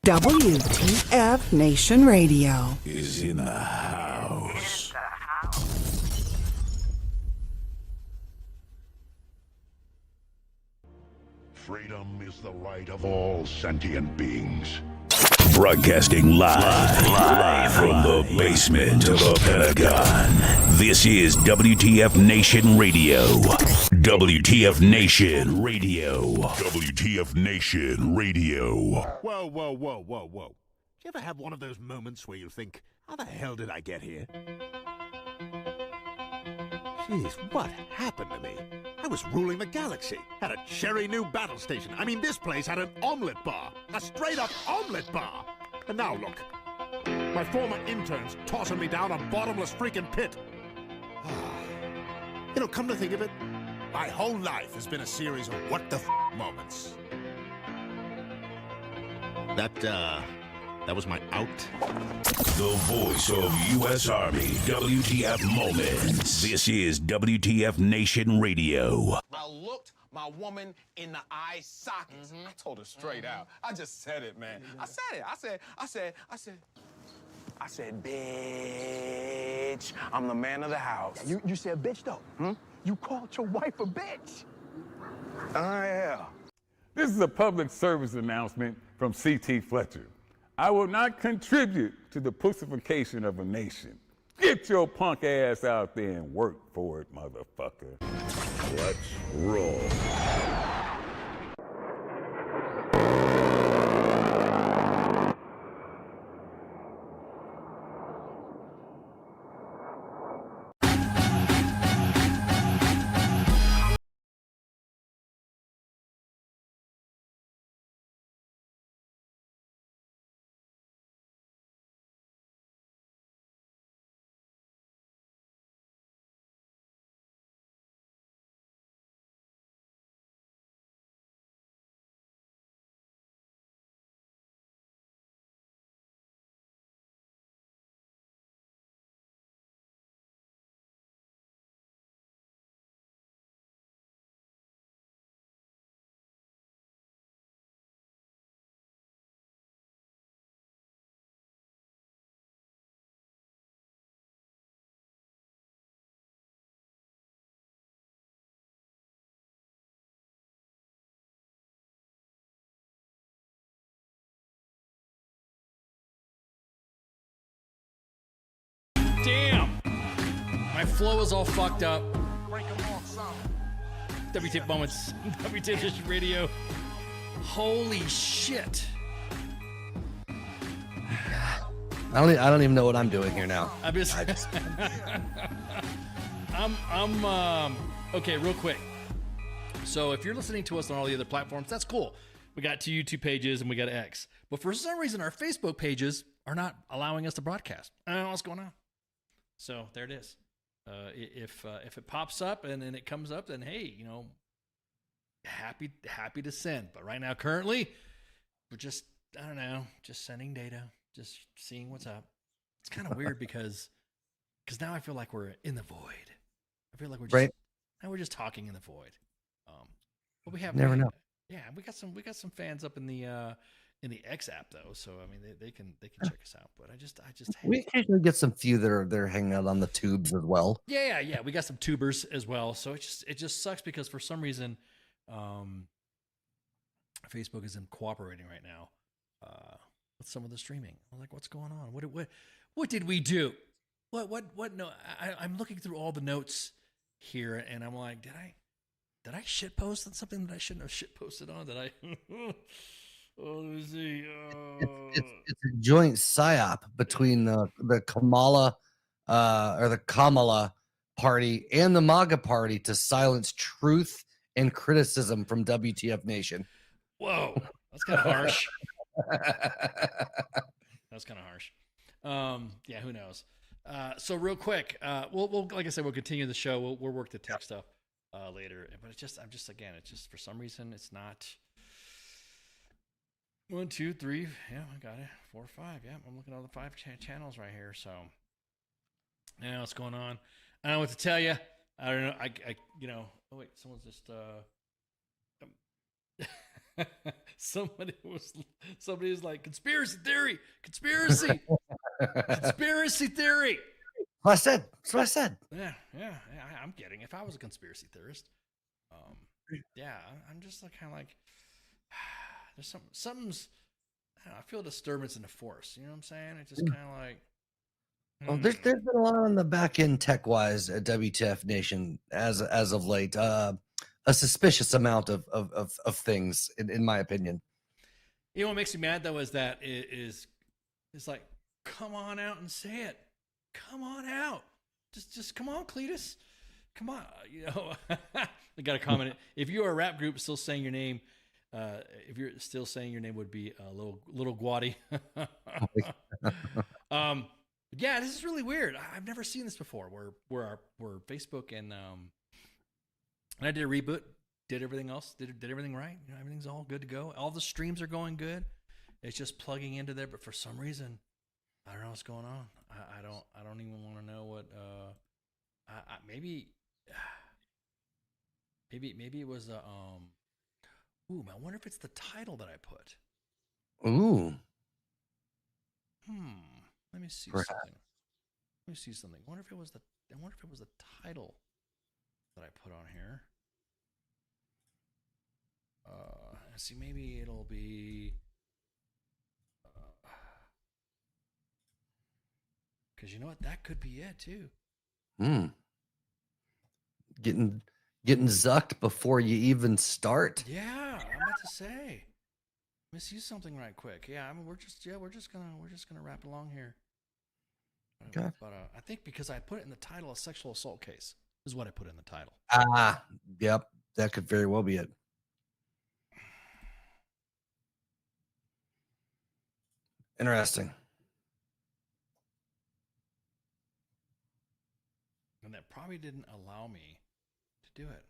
WTF Nation Radio is in the house. Freedom is the right of all sentient beings. Broadcasting live from the basement of the Pentagon. This is WTF Nation Radio. WTF Nation Radio. WTF Nation Radio. Whoa, whoa, whoa, whoa, whoa. Do you ever have one of those moments where you think, how the hell did I get here? Jeez, what happened to me? I was ruling the galaxy, had a cherry new battle station. I mean, this place had an omelet bar, a straight-up omelet bar. And now look, my former interns tossing me down a bottomless freaking pit. You know, come to think of it, my whole life has been a series of what the f*** moments. That was my out. The voice of U.S. Army, WTF Moments. This is WTF Nation Radio. I looked my woman in the eye sockets. I told her straight out. I just said it, man. I said it. I said, bitch, I'm the man of the house. You said bitch, though. You called your wife a bitch. Yeah. This is a public service announcement from C.T. Fletcher. I will not contribute to the pussification of a nation. Get your punk ass out there and work for it, motherfucker. Let's roll. Damn! My flow is all fucked up. WTF Moments, WTF Radio. Holy shit. I don't even know what I'm doing here now. I'm okay, real quick. So if you're listening to us on all the other platforms, that's cool. We got 2 YouTube pages and we got X. But for some reason, our Facebook pages are not allowing us to broadcast. I don't know what's going on. So there it is. If it pops up and then it comes up, then hey, you know, happy to send. But right now, currently, we're just, I don't know, just sending data, just seeing what's up. It's kind of weird because now I feel like we're in the void. I feel like we're just now we're just talking in the void. But we have never know. Yeah, we got some fans up in the X app though, so I mean they can check us out. But I just we occasionally get some few that are hanging out on the tubes as well. Yeah. We got some tubers as well. So it just sucks because for some reason, Facebook isn't cooperating right now with some of the streaming. I'm like, what's going on? What did we do? What? No, I'm looking through all the notes here, and I'm like, did I shit post on something that I shouldn't have shit posted on? Did I? Oh, let me see. It's a joint psyop between the Kamala or the Kamala party and the MAGA party to silence truth and criticism from WTF Nation. Whoa, that's kind of harsh. That's kind of harsh. Yeah, who knows? So real quick, we'll like I said, we'll continue the show. We'll work the tech stuff later. But it's just for some reason it's not. 1, 2, 3. Yeah, I got it. 4, 5. Yeah, I'm looking at all the 5 channels right here. So, now what's going on? I don't know what to tell you. I don't know. I you know. Oh wait, someone's just somebody was like, conspiracy theory, conspiracy theory. That's what I said. Yeah, I'm kidding. If I was a conspiracy theorist, yeah, I'm just like kind of like there's something's. I don't know, I feel a disturbance in the force. You know what I'm saying? It's just kind of like. Well, there's been a lot on the back end tech wise at WTF Nation as of late. A suspicious amount of things, in my opinion. You know what makes me mad though is that it's like, come on out and say it. Come on out. Just come on, Cletus. Come on. You know, I got a comment. If you are a rap group still saying your name, if you're still saying your name would be little Guadi. Yeah, this is really weird. I've never seen this before. Where Facebook and I did a reboot, did everything else, did everything right. You know, everything's all good to go. All the streams are going good. It's just plugging into there, but for some reason, I don't know what's going on. I don't even want to know what. Maybe it was a Ooh, I wonder if it's the title that I put. Ooh. Let me see Perhaps. something. Let me see something. I wonder if it was the title that I put on here. See, maybe it'll be. Because you know what, that could be it too. Getting zucked before you even start. Yeah, I'm about to say. Let me see something right quick. Yeah, I mean, we're just gonna wrap along here. Okay. But I think because I put it in the title, a sexual assault case is what I put in the title. Yep, that could very well be it. Interesting. And that probably didn't allow me to do it.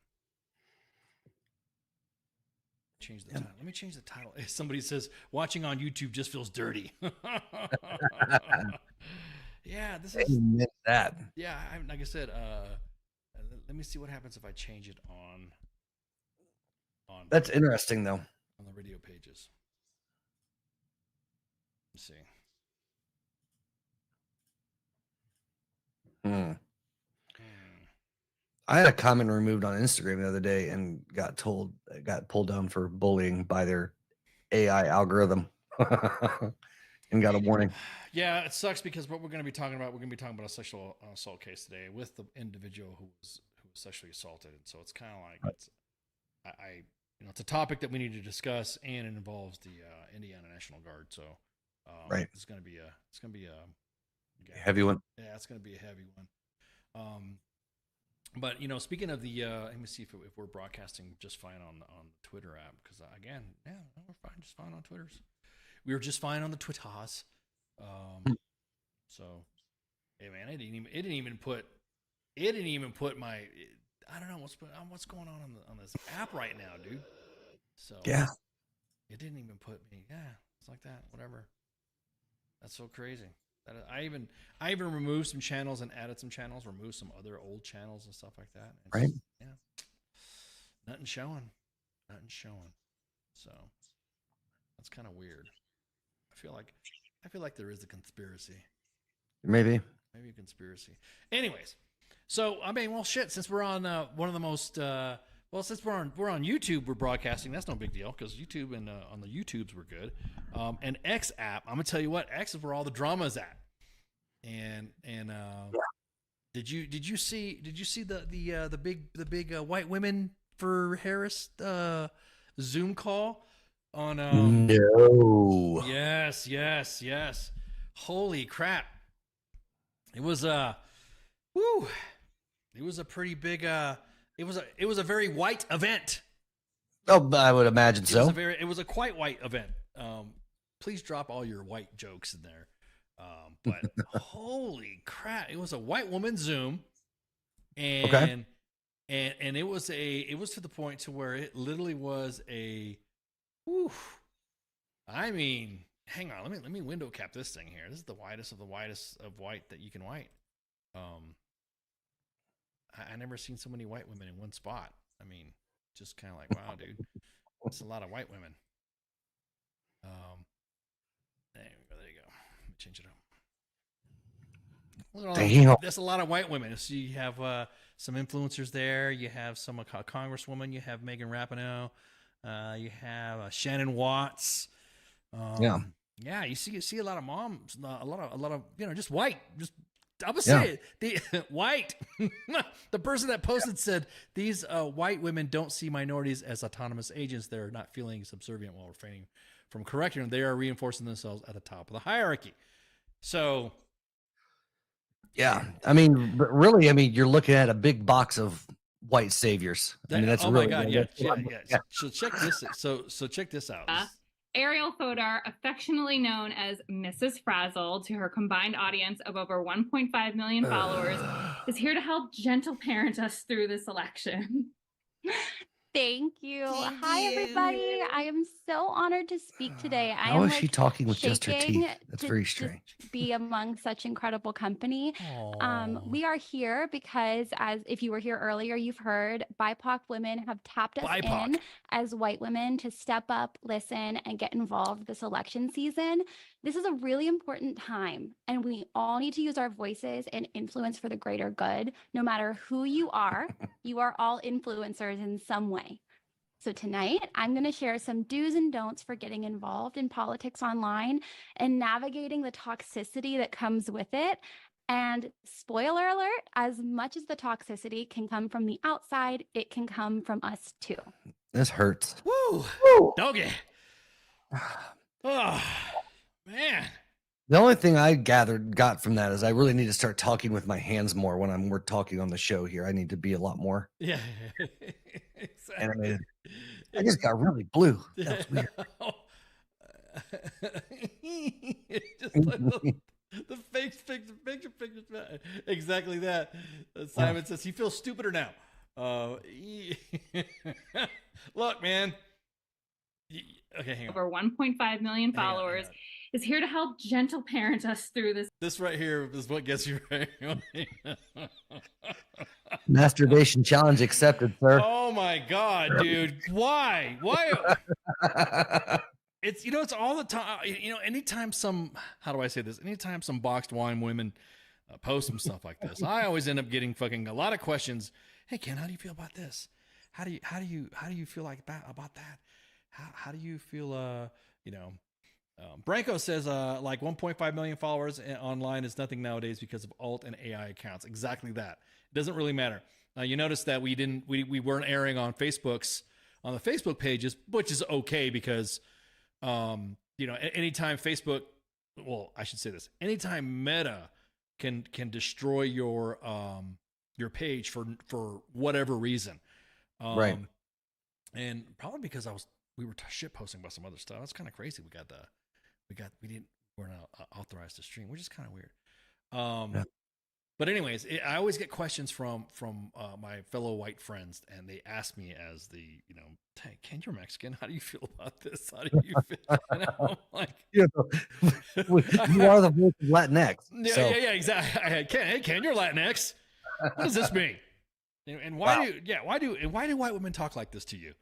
Change the title. Let me change the title. Somebody says watching on YouTube just feels dirty. Yeah, this is that. Yeah, like I said, let me see what happens if I change it on That's interesting though. on the radio pages. Let's see. I had a comment removed on Instagram the other day and got pulled down for bullying by their AI algorithm and got a warning. Yeah, it sucks because what we're going to be talking about, a sexual assault case today with the individual who was sexually assaulted. And so it's kind of like it's a topic that we need to discuss, and it involves the Indiana National Guard. So Right. it's going to be Heavy one. Yeah, it's going to be a heavy one. But speaking of the, let me see if we're broadcasting just fine on the Twitter app, because again, yeah, we're fine, just fine on Twitters. We were just fine on the Twitters. So, hey man, it didn't even put my, I don't know what's going on this app right now, dude. So Yeah. it didn't even put me. Yeah, it's like that. Whatever. That's so crazy. I even removed some channels and added some channels, removed some other old channels and stuff like that. It's, Right. Yeah. Nothing showing. So that's kind of weird. I feel like there is a conspiracy. Maybe Maybe a conspiracy. Anyways, so I mean, well, shit. Since we're on one of the most, since we're on YouTube, we're broadcasting. That's no big deal because YouTube and on the YouTubes we're good. And X app, I'm gonna tell you what, X is where all the drama is at. And did you see the big white women for Harris Zoom call on? No. Yes. Holy crap! It was It was a pretty big. It was a very white event. Oh, I would imagine so. It was a quite white event. Please drop all your white jokes in there. But holy crap! It was a white woman Zoom, and Okay. and it was to the point to where it literally was a. Whew, I mean, hang on. Let me window cap this thing here. This is the widest of white that you can white. I never seen so many white women in one spot. I mean, just kind of like, wow, dude. It's a lot of white women. There you go. Let me change it up. Damn. That's a lot of white women. So you have some influencers there. You have some congresswoman. You have Megan Rapinoe. You have Shannon Watts. Yeah. You see a lot of moms. A lot of just white. Just I'm gonna say it. The white. The person that posted said these white women don't see minorities as autonomous agents. They're not feeling subservient while refraining from correcting them. They are reinforcing themselves at the top of the hierarchy. So. Yeah, I mean, but really, I mean, you're looking at a big box of white saviors. I mean, that's really. Oh my God, yeah. So check this. So check this out. Ariel Fodor, affectionately known as Mrs. Frazzle, to her combined audience of over 1.5 million followers, is here to help gentle parent us through this election. Thank you. Hi, everybody. I am so honored to speak today. How is she talking with just her teeth? That's very strange. Be among such incredible company. We are here because, as if you were here earlier, you've heard BIPOC women have tapped us in as white women to step up, listen, and get involved this election season. This is a really important time, and we all need to use our voices and influence for the greater good. No matter who you are all influencers in some way. So tonight, I'm going to share some do's and don'ts for getting involved in politics online and navigating the toxicity that comes with it. And spoiler alert, as much as the toxicity can come from the outside, it can come from us too. This hurts. Woo! Doggy. Oh, man. The only thing I got from that is I really need to start talking with my hands more when we're talking on the show here. I need to be a lot more animated. I just got really blue. That's weird. Just like the picture. Exactly that. Simon says he feels stupider now. Look, man. Okay, hang on. Over 1.5 million followers. Is here to help gentle parent us through this. This right here is what gets you right. Masturbation challenge accepted, sir. Oh my God, dude. Why? It's all the time. Anytime anytime some boxed wine women post some stuff like this, I always end up getting a lot of questions. Hey Ken, how do you feel about this? How do you feel like that about that? How do you feel Branko says like 1.5 million followers online is nothing nowadays because of alt and AI accounts. Exactly that. It doesn't really matter. You notice that we weren't airing on the Facebook pages, which is okay because anytime Facebook, well, I should say this, anytime Meta can destroy your page for whatever reason. Right. And probably because we were shit posting about some other stuff. That's kind of crazy. We're not authorized to stream, which is kind of weird. But anyways, I always get questions from my fellow white friends, and they ask me as hey, Ken, you're Mexican. How do you feel about this? How do you feel? And I'm like, you are the voice of Latinx. Yeah, exactly. Hey, Ken, you're Latinx. What does this mean? And why do white women talk like this to you?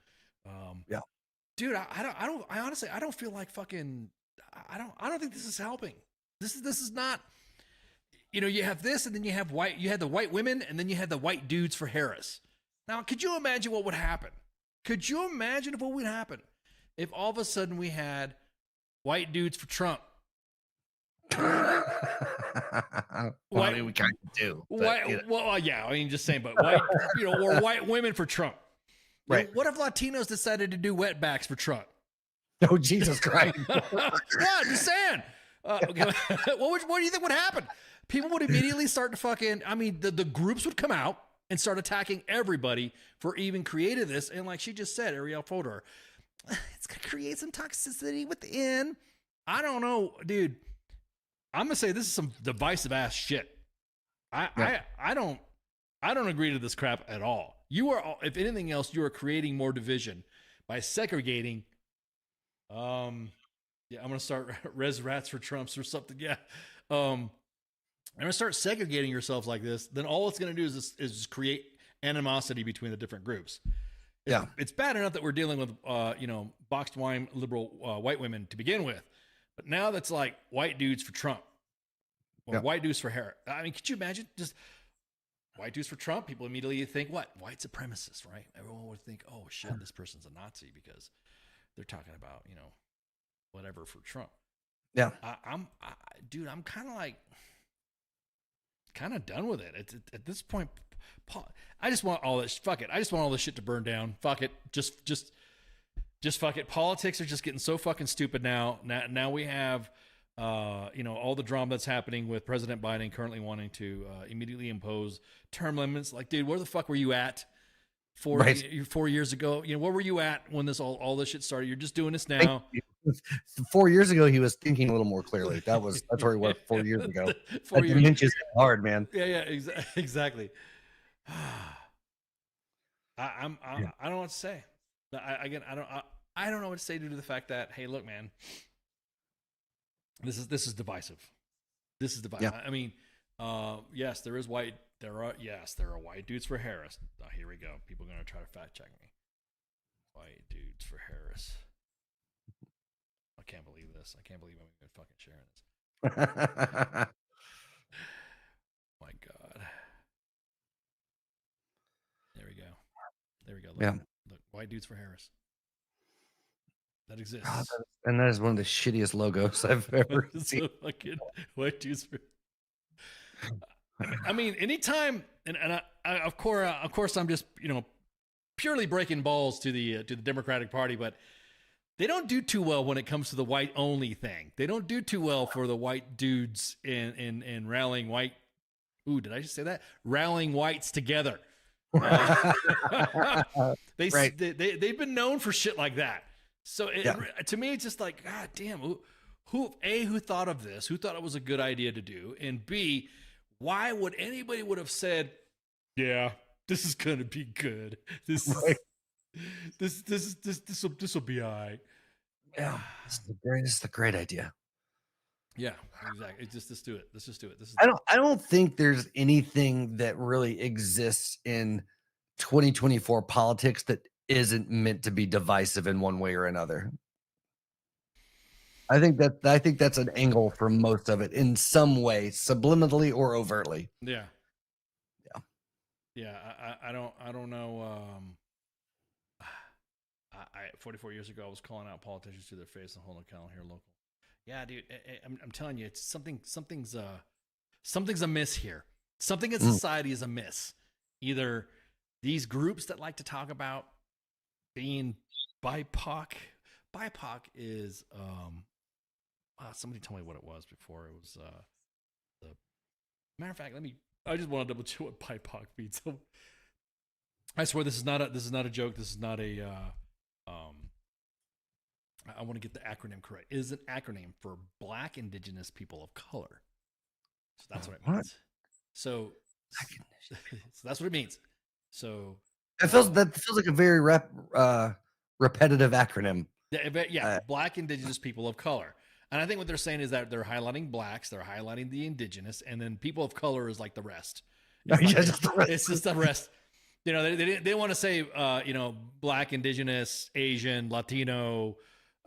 Dude, I honestly don't feel like fucking. I don't think this is helping. This is not. You have this, and then you had the white women, and then you had the white dudes for Harris. Now, could you imagine what would happen? Could you imagine what would happen if all of a sudden we had white dudes for Trump? Well, we kind of do. Well, yeah, I mean, just saying, but white, or white women for Trump. Right. What if Latinos decided to do wetbacks for Trump? Oh, Jesus Christ. Yeah, I'm just saying. What do you think would happen? People would immediately start to the groups would come out and start attacking everybody for even creating this. And like she just said, Ariel Fodor, it's going to create some toxicity within. I don't know, dude. I'm going to say this is some divisive ass shit. I don't agree to this crap at all. You are, if anything else, you are creating more division by segregating. I'm gonna start res rats for Trumps or something. Yeah, I'm gonna start segregating yourselves like this. Then all it's gonna do is create animosity between the different groups. It's bad enough that we're dealing with, boxed wine liberal white women to begin with. But now that's like white dudes for Trump or white dudes for Harris. I mean, could you imagine just white dudes for Trump? People immediately think what? White supremacists, right? Everyone would think, oh shit, this person's a Nazi because they're talking about, whatever for Trump. Yeah. I'm kind of done with it. It's at this point, I just want all this. Fuck it. I just want all this shit to burn down. Fuck it. Just fuck it. Politics are just getting so fucking stupid now. Now we have, all the drama that's happening with President Biden currently wanting to immediately impose term limits. Like, dude, where the fuck were you at 4 years ago? Where were you at when all this shit started? You're just doing this now. 4 years ago, he was thinking a little more clearly. That's where he was 4 years ago. 4 years. Dementia is hard, man. Yeah, exactly. I don't know what to say. I don't know what to say due to the fact that, hey, look, man, this is divisive. This is divisive. Yeah. I mean, yes, there are white dudes for Harris. Oh, here we go. People are gonna try to fact check me. White dudes for Harris. I can't believe this. I can't believe I'm even fucking sharing this. My God. There we go. Look, look, white dudes for Harris. That exists. And that is one of the shittiest logos I've ever seen. So fucking white dudes for. I mean, anytime, and I of course, I'm just purely breaking balls to the Democratic Party, but they don't do too well when it comes to the white only thing. They don't do too well for the white dudes in rallying white. Ooh, did I just say that? Rallying whites together. They've been known for shit like that. So to me, it's just like, God damn, who thought of this? Who thought it was a good idea to do? And B, why would anybody would have said, yeah, this is gonna be good. This will be all right. Yeah, this is the great idea. Yeah, exactly. It's just let's do it. Let's just do it. I don't think there's anything that really exists in 2024 politics that isn't meant to be divisive in one way or another. I think that's an angle for most of it in some way, subliminally or overtly. Yeah. 44 years ago, I was calling out politicians to their face and holding account here local. Yeah, dude, I'm telling you, it's something's amiss here. Something in society is amiss. Either these groups that like to talk about being BIPOC. BIPOC is somebody told me what it was before. It was the matter of fact. I just want to double check what BIPOC means. So, I swear this is not a joke. This is not a. I want to get the acronym correct. It is an acronym for Black Indigenous People of Color. So that's what it means. So that's what it means. So that feels like a very repetitive acronym. Yeah, Black Indigenous People of Color. And I think what they're saying is that they're highlighting blacks, they're highlighting the indigenous, and then people of color is like the rest. It's just the rest. They didn't want to say Black, indigenous, Asian, Latino,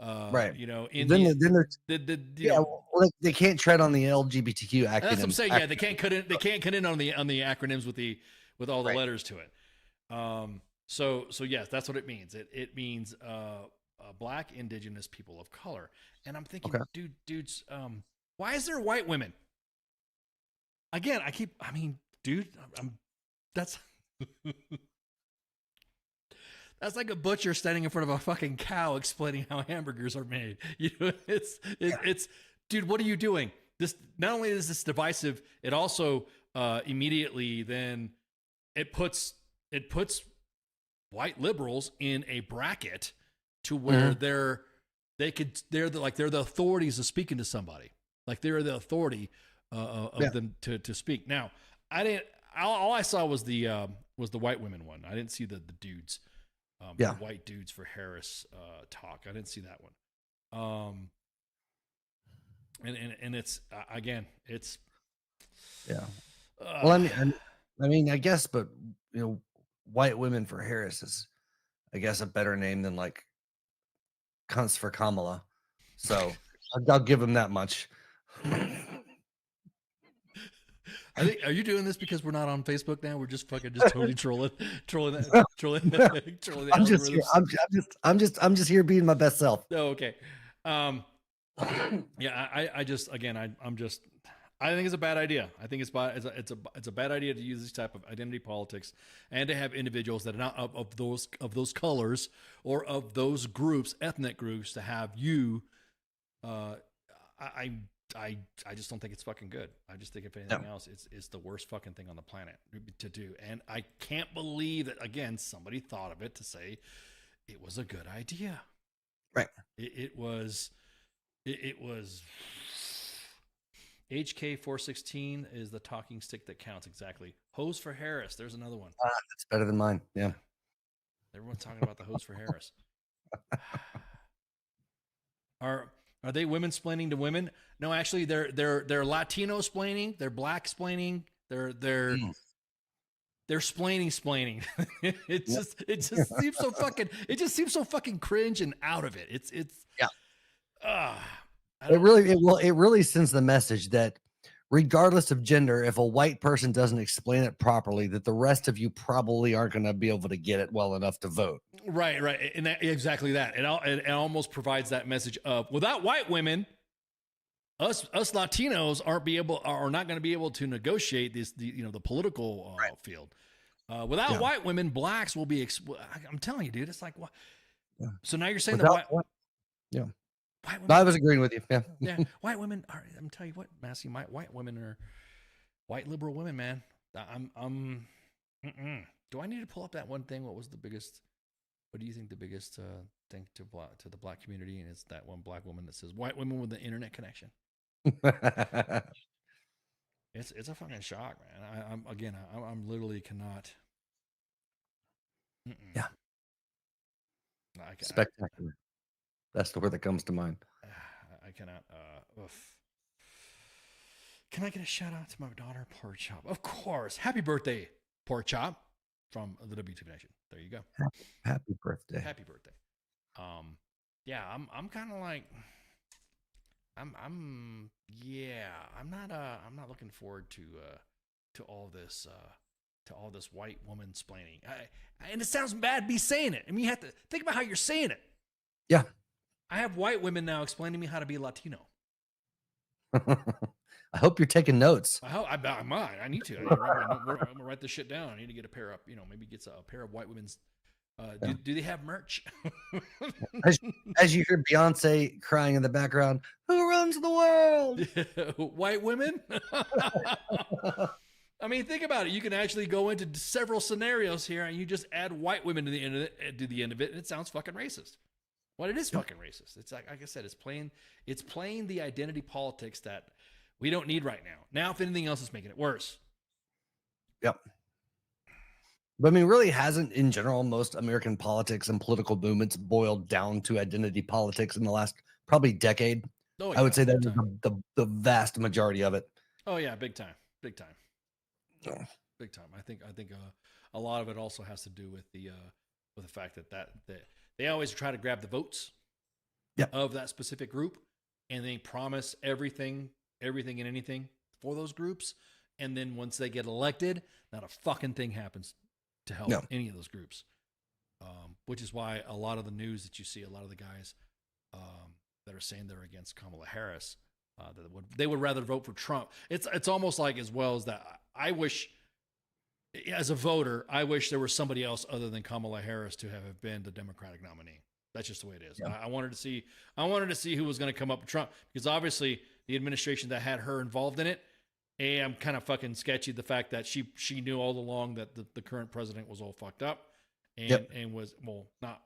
right? Indian. They can't tread on the LGBTQ acronym. That's what I'm saying. Yeah, they can't cut in on the acronyms with all the letters to it. So yes, that's what it means. It means Black Indigenous People of Color. And I'm thinking, dudes, why is there white women? Again, that's that's like a butcher standing in front of a fucking cow explaining how hamburgers are made. It's dude, what are you doing? This not only is this divisive, it also immediately then it puts white liberals in a bracket to where they're the authorities of speaking to somebody. Like they're the authority of them to speak. Now, all I saw was the white women one. I didn't see the dudes. The white dudes for Harris talk. I didn't see that one. And it's again, it's well, I mean, I guess, but white women for Harris is I guess, a better name than like cunts for Kamala. So I'll give him that much. I think. Are you doing this because we're not on Facebook now? We're just fucking just totally trolling the algorithms. I'm just here being my best self. Oh, okay. Yeah, I just again, I think it's a bad idea. I think it's a bad idea to use this type of identity politics and to have individuals that are not of those colors or of those groups, ethnic groups, to have you. I just don't think it's fucking good. I just think if anything else, it's the worst fucking thing on the planet to do. And I can't believe that again somebody thought of it to say it was a good idea. Right. It was. HK 416 is the talking stick that counts. Exactly. Hose for Harris. There's another one. That's better than mine. Yeah. Everyone's talking about the hose for Harris. Are they women splaining to women? No, actually, they're Latino splaining. They're black splaining. They're splaining. it just seems so fucking cringe and out of it. It's It really sends the message that regardless of gender, if a white person doesn't explain it properly, that the rest of you probably aren't going to be able to get it well enough to vote. Right. And exactly that. It almost provides that message of without white women, us Latinos are not going to be able to negotiate the political field. Without white women, blacks will be. I'm telling you, dude. It's like what? Yeah. So now you're saying that white. Yeah. White women, no, I was agreeing with you. Yeah. Yeah. White women are. I'm telling you what, Massey. White women are white liberal women, man. Do I need to pull up that one thing? What was the biggest? What do you think the biggest thing to the black community? And it's that one black woman that says white women with the internet connection. It's a fucking shock, man. I'm literally cannot. Yeah. Spectacular. That's the word that comes to mind. I cannot. Can I get a shout out to my daughter, Pork Chop? Of course. Happy birthday, Pork Chop, from the WTF Nation. There you go. Happy birthday. Happy birthday. Yeah, I'm kind of like. I'm not looking forward to all this white woman splaining. And it sounds bad me saying it. I mean, you have to think about how you're saying it. Yeah. I have white women now explaining to me how to be Latino. I hope you're taking notes. I might. I need to. I'm gonna write this shit down. I need to get a pair of, maybe get a pair of white women's. Do they have merch? as you hear Beyonce crying in the background, who runs the world? White women? I mean, think about it. You can actually go into several scenarios here, and you just add white women to the end of it, and it sounds fucking racist. Well, it is fucking racist. It's like I said, it's playing the identity politics that we don't need right now. Now, if anything else, is making it worse. Yep. But I mean, really hasn't, in general, most American politics and political movements boiled down to identity politics in the last probably decade? Oh, yeah, I would say that is the vast majority of it. Oh yeah, big time. Big time. I think a lot of it also has to do with the fact that they always try to grab the votes of that specific group, and they promise everything and anything for those groups, and then once they get elected, not a fucking thing happens to help any of those groups. Which is why a lot of the news that you see, a lot of the guys that are saying they're against Kamala Harris, they would rather vote for Trump. It's almost like, as well as that, I wish, as a voter, I wish there was somebody else other than Kamala Harris to have been the Democratic nominee. That's just the way it is. Yeah. I wanted to see who was going to come up with Trump, because obviously the administration that had her involved in it, I'm kind of fucking sketchy the fact that she knew all along that the current president was all fucked up, and was, well, not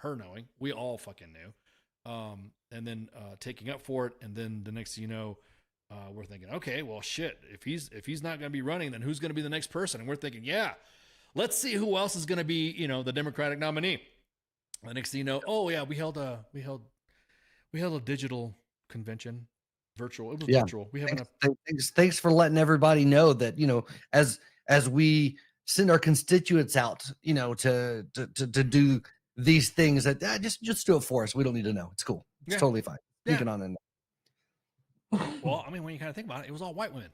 her knowing, we all fucking knew, and then taking up for it, and then the next thing you know, we're thinking, okay, well, shit, if he's not going to be running, then who's going to be the next person? And we're thinking, yeah, let's see who else is going to be, the Democratic nominee. The next thing you know, oh yeah, we held a digital convention, virtual. It was virtual. We have thanks for letting everybody know that, as we send our constituents out, to do these things that just do it for us. We don't need to know. It's cool. It's totally fine. Sneaking on in. Well, I mean, when you kind of think about it, it was all white women.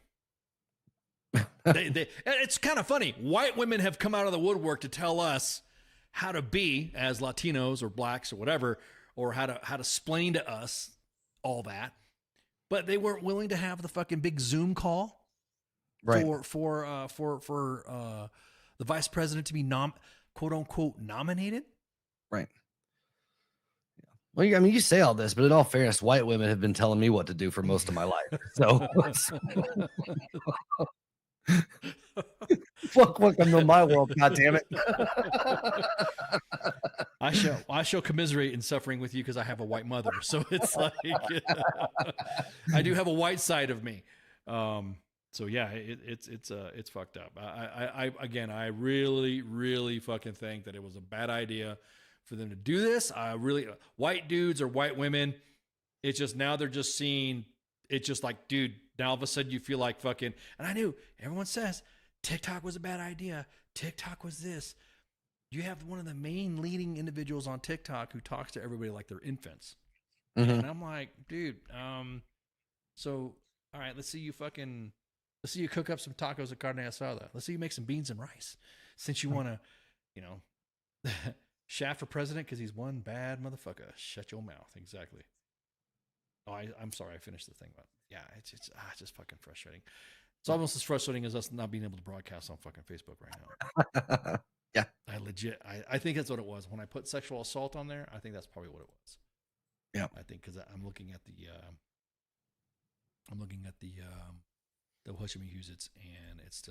It's kind of funny. White women have come out of the woodwork to tell us how to be as Latinos or blacks or whatever, or how to explain to us all that. But they weren't willing to have the fucking big Zoom call for the vice president to be quote unquote nominated. Right. Well, I mean, you say all this, but in all fairness, white women have been telling me what to do for most of my life. So, welcome to my world. God damn it! I shall commiserate in suffering with you because I have a white mother. So it's like I do have a white side of me. So yeah, it's fucked up. I really fucking think that it was a bad idea for them to do this. White dudes or white women, it's just now they're just seeing, it's just like, dude, now all of a sudden you feel like fucking, and I knew everyone says TikTok was a bad idea. TikTok was this. You have one of the main leading individuals on TikTok who talks to everybody like they're infants. Mm-hmm. And I'm like, dude, so, all right, let's see you cook up some tacos of carne asada. Let's see you make some beans and rice. Since you want to, shaft for president because he's one bad motherfucker. Shut your mouth. Exactly. Oh, I'm sorry. I finished the thing, but yeah, it's just fucking frustrating. It's almost as frustrating as us not being able to broadcast on fucking Facebook right now. Yeah. I think that's what it was. When I put sexual assault on there, I think that's probably what it was. Yeah. I think because I'm looking at the Hoshimi Husitz, and it's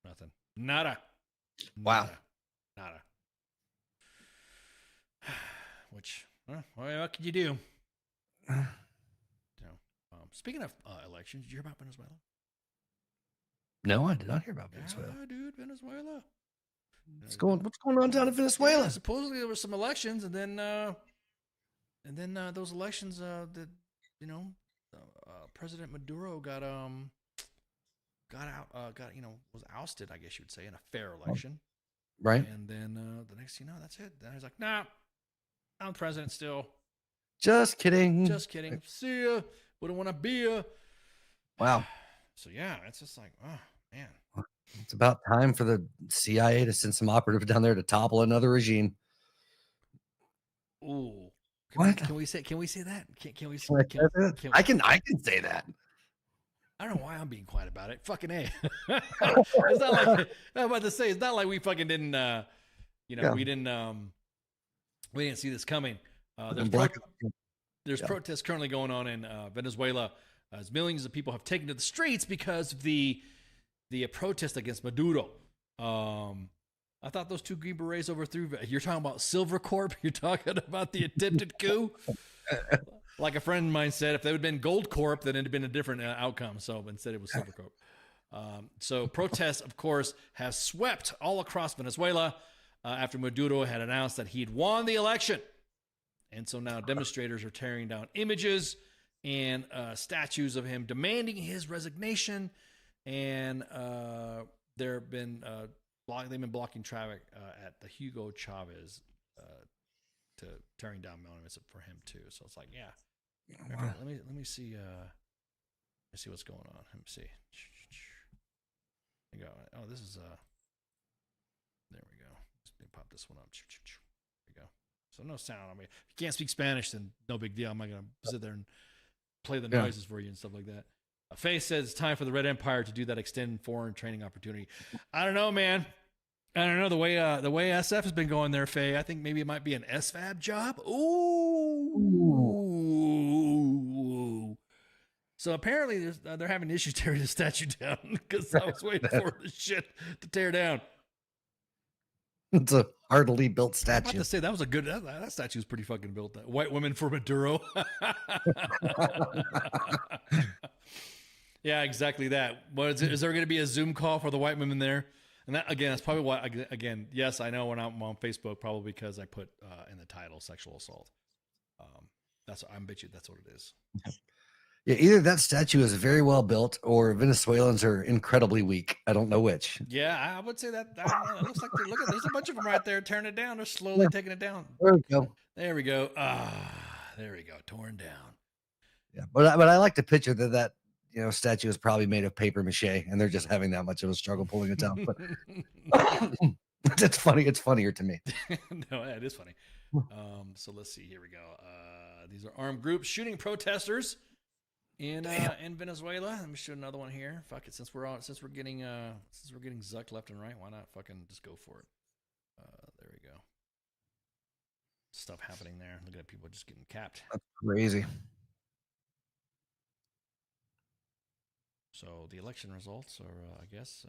nothing. Nada. Wow. Nada. Which, what can you do? Speaking of elections, did you hear about Venezuela? No, I did not hear about Venezuela. Yeah, dude, Venezuela. What's going on down in Venezuela? Yeah, supposedly there were some elections, and then those elections, President Maduro was ousted, I guess you would say, in a fair election. Right. And then the next thing you know, that's it. Then he's like, nah, I'm president still. Just kidding. See ya. Wouldn't want to be ya. Wow. So yeah, it's just like, oh man. It's about time for the CIA to send some operatives down there to topple another regime. Ooh. What? Can we say that? Can we say I can say that. I don't know why I'm being quiet about it. Fucking A. It's not like I'm about to say. It's not like we fucking didn't. We didn't see this coming. There's protests currently going on in Venezuela, as millions of people have taken to the streets because of the protest against Maduro. I thought those two Green Berets overthrew. You're talking about Silver Corp. You're talking about the attempted coup. Like a friend of mine said, if they would have been Gold Corp, then it'd have been a different outcome. So instead, it was Silver Corp. So protests, of course, have swept all across Venezuela after Maduro had announced that he'd won the election. And so now demonstrators are tearing down images and statues of him demanding his resignation. And they've been blocking traffic at the Hugo Chavez to tearing down monuments for him too. So it's like, yeah. Wow. Let me see. Let's see what's going on. Let me see. There you go. Oh, this is there we go. Let me pop this one up. There we go. So no sound. I mean, if you can't speak Spanish, then no big deal. I'm not gonna sit there and play the noises for you and stuff like that. Faye says it's time for the Red Empire to do that extended foreign training opportunity. I don't know, man. I don't know the way SF has been going there, Faye. I think maybe it might be an SFAB job. Ooh. So apparently they're having issues tearing the statue down because I was waiting for the shit to tear down. It's a hardly built statue. I have to say that was a good. That statue was pretty fucking built. White women for Maduro. Yeah, exactly that. What is there going to be a Zoom call for the white women there? And that, again, that's probably why. Again, yes, I know when I'm on Facebook, probably because I put in the title "sexual assault." I bet you that's what it is. Yeah, either that statue is very well built or Venezuelans are incredibly weak. I don't know which. Yeah, I would say that. I don't know. It looks like there's a bunch of them right there tearing it down. They're slowly taking it down. There we go. There we go. There we go. Torn down. Yeah, but I like to picture that statue is probably made of paper mache, and they're just having that much of a struggle pulling it down. But it's funny. It's funnier to me. No, it is funny. So let's see. Here we go. These are armed groups shooting protesters in Venezuela. Let me show another one here. Fuck it. Since we're getting zucked left and right, why not fucking just go for it? There we go. Stuff happening there. Look at people just getting capped. That's crazy. So the election results are, I guess,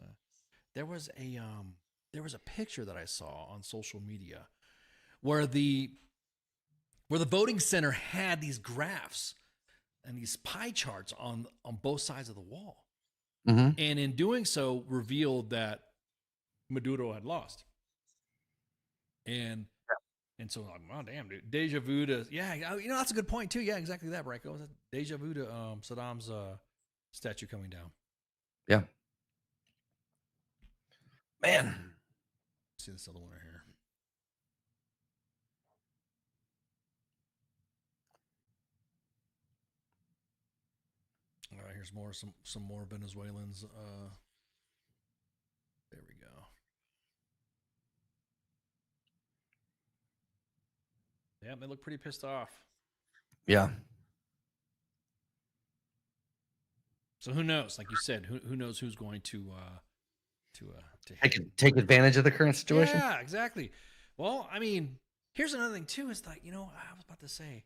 there was a picture that I saw on social media where the voting center had these graphs and these pie charts on both sides of the wall, and in doing so revealed that Maduro had lost. And so I'm like, oh damn, dude, deja vu to that's a good point too. Yeah, exactly that, Branko. Was it deja vu to Saddam's statue coming down? Yeah. Man. Let's see this other one right here. All right, here's some more Venezuelans. There we go. Yeah, they look pretty pissed off. Yeah. So who knows? Like you said, who knows who's going to take advantage of the current situation? Yeah, exactly. Well, I mean, here's another thing too. Is like, I was about to say,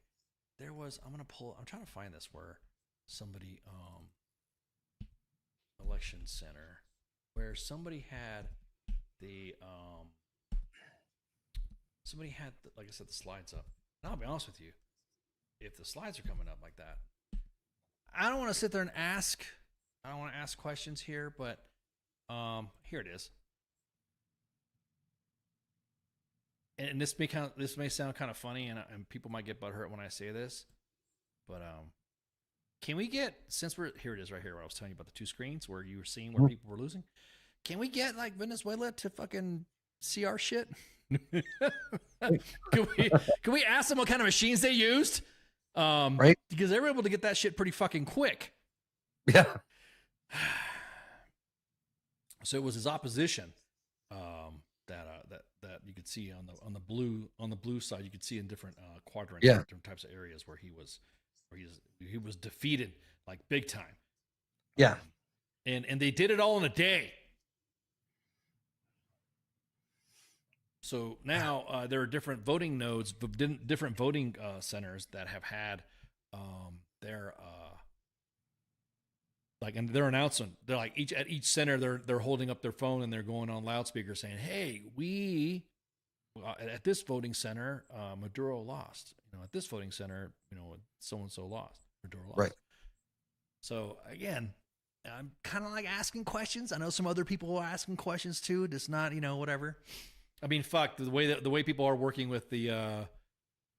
I'm trying to find this where somebody election center where somebody had like I said, the slides up. And I'll be honest with you, if the slides are coming up like that, I don't want to sit there and ask. I don't want to ask questions here, but here it is. And this may sound kind of funny, and people might get butthurt when I say this, but can we get, since here it is right here where I was telling you about the two screens where you were seeing where people were losing, can we get like Venezuela to fucking see our shit? Can we ask them what kind of machines they used? Right, because they were able to get that shit pretty fucking quick. Yeah. So it was his opposition that you could see on the blue side. You could see in different quadrants, different types of areas where he was defeated like big time. Yeah. And they did it all in a day. So now there are different voting nodes, different voting centers that have had their and they're announcing. They're like at each center they're holding up their phone and they're going on loudspeaker saying, "Hey, we at this voting center Maduro lost. At this voting center, so and so lost. Maduro lost." Right. So again, I'm kind of like asking questions. I know some other people are asking questions too. Just not whatever. I mean, fuck the way people are working with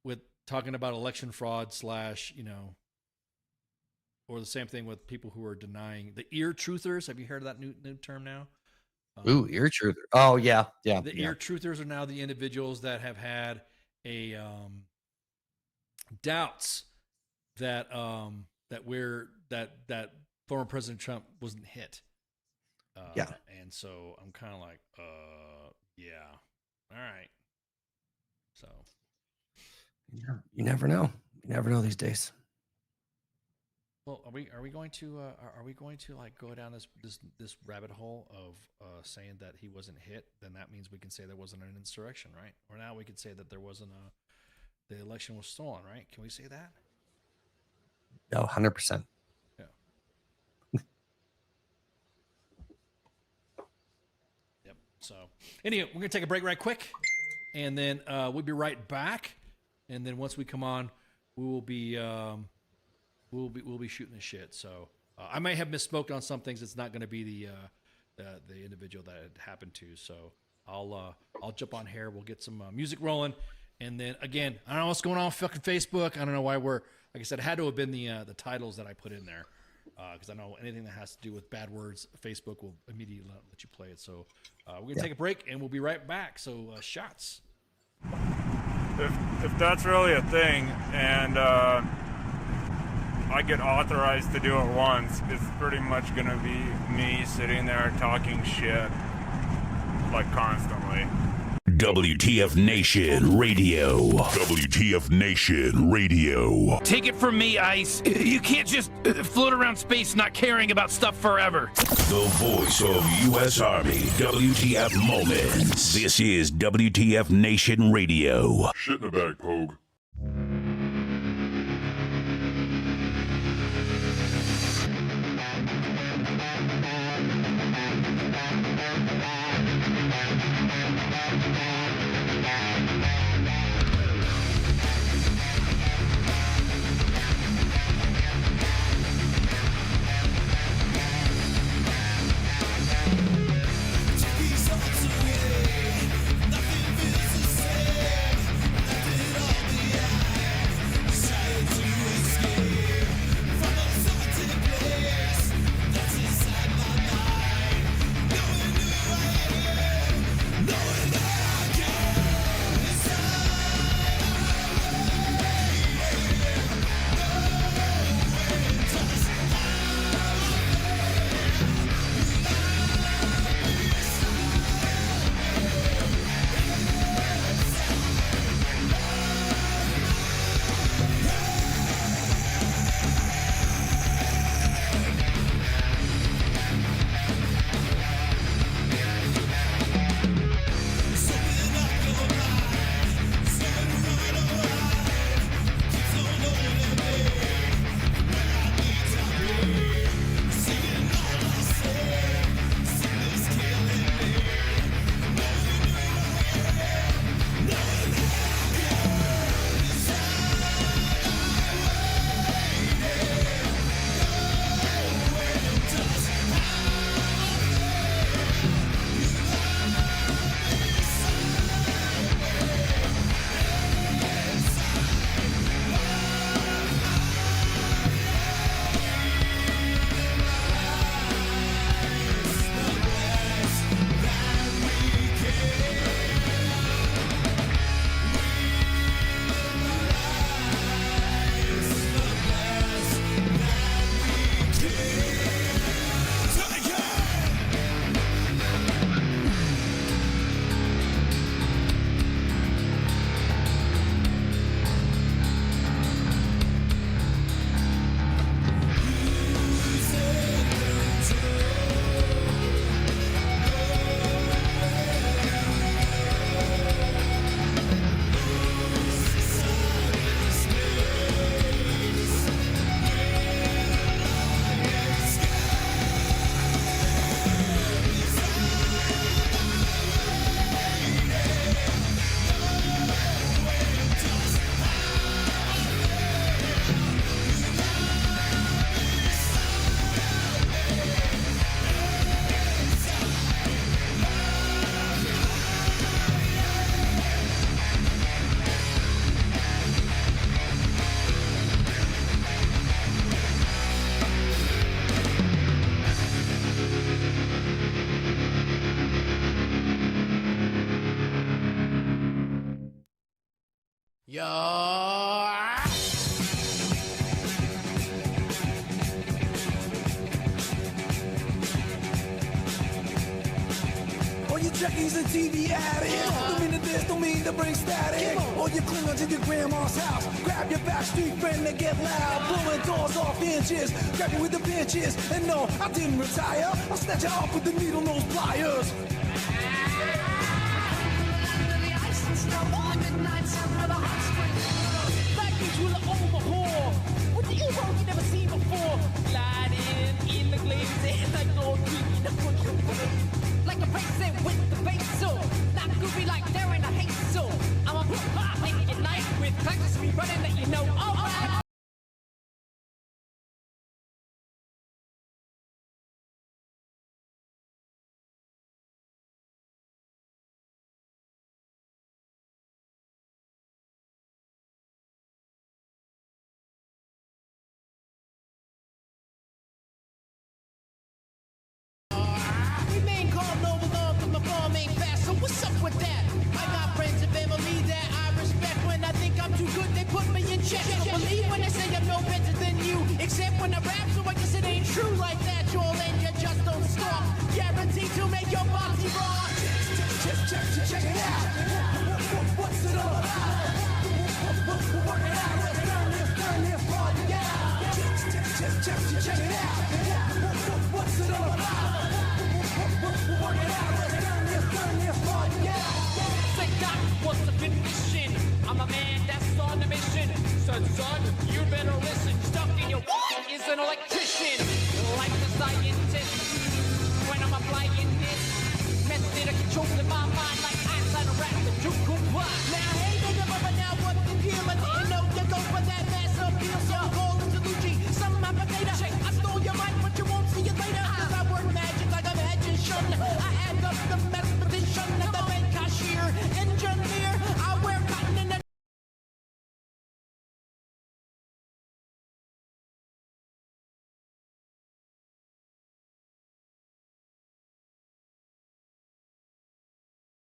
with talking about election fraud / or the same thing with people who are denying the ear truthers. Have you heard of that new term now? Ooh, ear truther. Oh yeah. The ear truthers are now the individuals that have had a doubts that that former President Trump wasn't hit. And so I'm kind of like, yeah. All right. So you never know. You never know these days. Well, are we going to like go down this rabbit hole of saying that he wasn't hit? Then that means we can say there wasn't an insurrection, right? Or now we could say that there wasn't the election was stolen, right? Can we say that? No, 100%. Yeah. Yep. So anyway, we're gonna take a break right quick, and then we'll be right back. And then once we come on, we will be we'll be shooting the shit. So I might have misspoke on some things. It's not going to be the individual that it happened to. So I'll jump on here. We'll get some music rolling, and then again, I don't know what's going on with fucking Facebook. I don't know why we're like I said, it had to have been the titles that I put in there, because I know anything that has to do with bad words, Facebook will immediately let you play it. So we're gonna take a break, and we'll be right back. So shots. If that's really a thing, and I get authorized to do it once, it's pretty much gonna be me sitting there talking shit like constantly. WTF Nation Radio. WTF Nation Radio. Take it from me, Ice. You can't just float around space not caring about stuff forever. The voice of U.S. Army. WTF Moments. This is WTF Nation Radio. Shit in the bag, Pogue. Jackies and TV addicts. Don't mean to this, don't mean to bring static. Or you cling onto your grandma's house. Grab your backstreet friend and get loud. Blowing doors off inches. Grab you with the pinches. And no, I didn't retire. I'll snatch you off with the needle nose pliers. With the evil you never seen before. Gliding in the glazes like no king in the country. Like a racing with the bass so not goofy like they're in a haste so I'm a pop making it night with practice me running that you know alright. when I rap, so I guess it ain't true like that, Joel, and you just don't stop. Guaranteed to make your body rock. Check it out. What's it all about? Work it out. Let's turn this party out. Check it out. What's it all about? Work it out. Let's turn this party out. Say that, what's the condition? I'm a man that's on a mission. Son, you better listen. Stuck in your what is an electrician. Like the scientist. When I'm applying this method of controlling my mind like eyes on a rat that you comply. Now, hey, nigga, but now what the deal? I didn't know you go for that mass appeal. So I'm calling to Lucci. Some of my potato. I stole your mic, but you won't see it later. Cause I work magic like a magician. I add up the mathematician and the bank cashier. Engineer, I wear cotton in the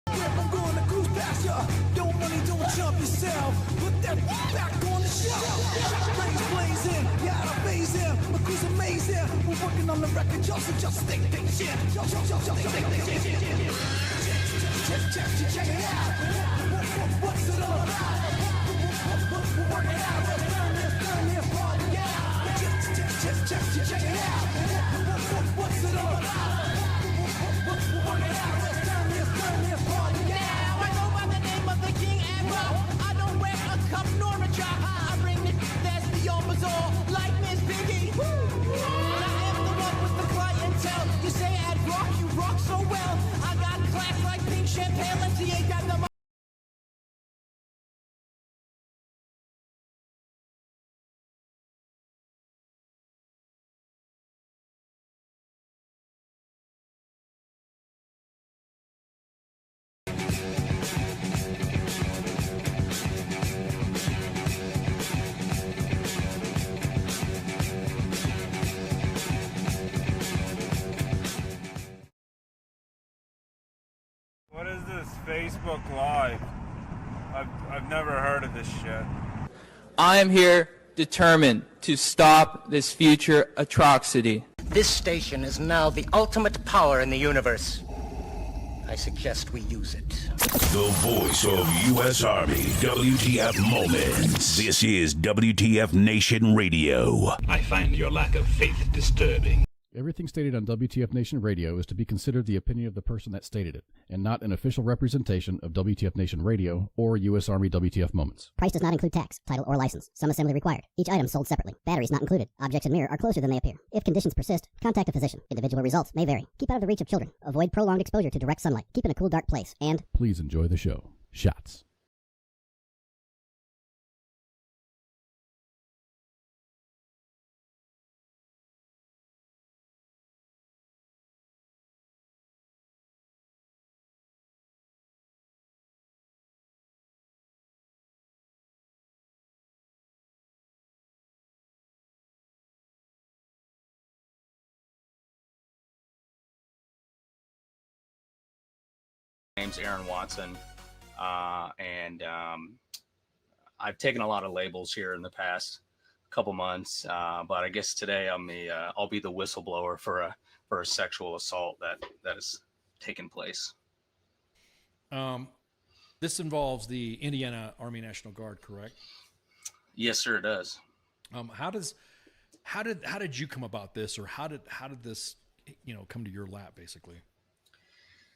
I'm going to cruise past ya. Don't money, don't jump yourself. Put that back on the shelf. Brains blazing, yeah, I phase in. My crew's amazing. We're working on the record, y'all, so just stay patient. Check it out. What's it all about? Work it out. Let's turn this party out. Check it out. What's it all about? Work it out. Let's turn this party out. Now I go by the name of the King Admiral. I don't wear a cup nor a job. I bring it that's beyond bizarre, like Miss Piggy. I am the one with the clientele. You say I'd rock, you rock so well. I got class like pink champagne. Let's see, ain't got the What is this Facebook Live? I've never heard of this shit. I am here determined to stop this future atrocity. This station is now the ultimate power in the universe. I suggest we use it. The voice of U.S. Army, WTF Moments. This is WTF Nation Radio. I find your lack of faith disturbing. Everything stated on WTF Nation Radio is to be considered the opinion of the person that stated it, and not an official representation of WTF Nation Radio or U.S. Army WTF Moments. Price does not include tax, title, or license. Some assembly required. Each item sold separately. Batteries not included. Objects in mirror are closer than they appear. If conditions persist, contact a physician. Individual results may vary. Keep out of the reach of children. Avoid prolonged exposure to direct sunlight. Keep in a cool, dark place. And please enjoy the show. Shots. name's Aaron Watson, and I've taken a lot of labels here in the past couple months, but I guess today I'll be the whistleblower for a sexual assault that has taken place. This involves the Indiana Army National Guard, correct? Yes, sir, it does. How did you come about this, or how did this come to your lap, basically?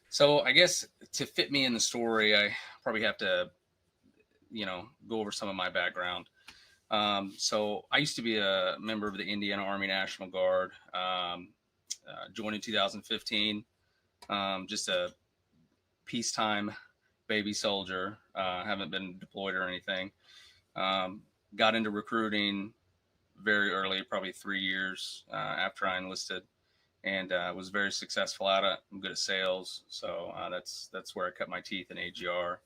So I guess to fit me in the story, I probably have to, go over some of my background. So I used to be a member of the Indiana Army National Guard, joined in 2015, just a peacetime baby soldier, haven't been deployed or anything. Got into recruiting very early, probably 3 years after I enlisted. And was very successful at it. I'm good at sales, so that's where I cut my teeth in AGR.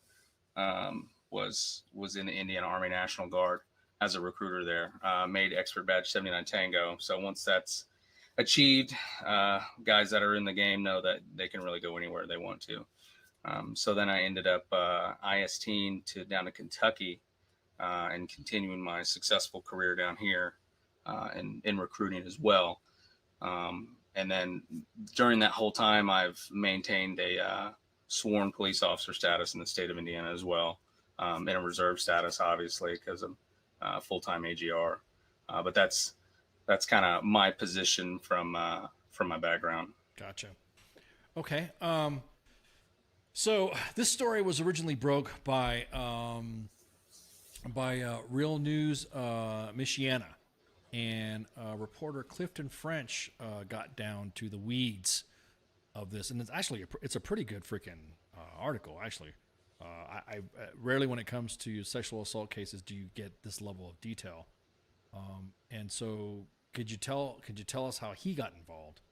Was in the Indiana Army National Guard as a recruiter there. Made Expert Badge 79 Tango. So once that's achieved, guys that are in the game know that they can really go anywhere they want to. So then I ended up ISTing down to Kentucky and continuing my successful career down here. in recruiting as well. And then during that whole time, I've maintained a sworn police officer status in the state of Indiana as well, in a reserve status, obviously, because I'm full-time AGR. But that's kind of my position from my background. Gotcha. Okay. So this story was originally broke by Real News Michiana, and reporter Clifton French got down to the weeds of this, and it's actually it's a pretty good freaking article. Actually, I rarely, when it comes to sexual assault cases, do you get this level of detail. And so, could you tell us how he got involved?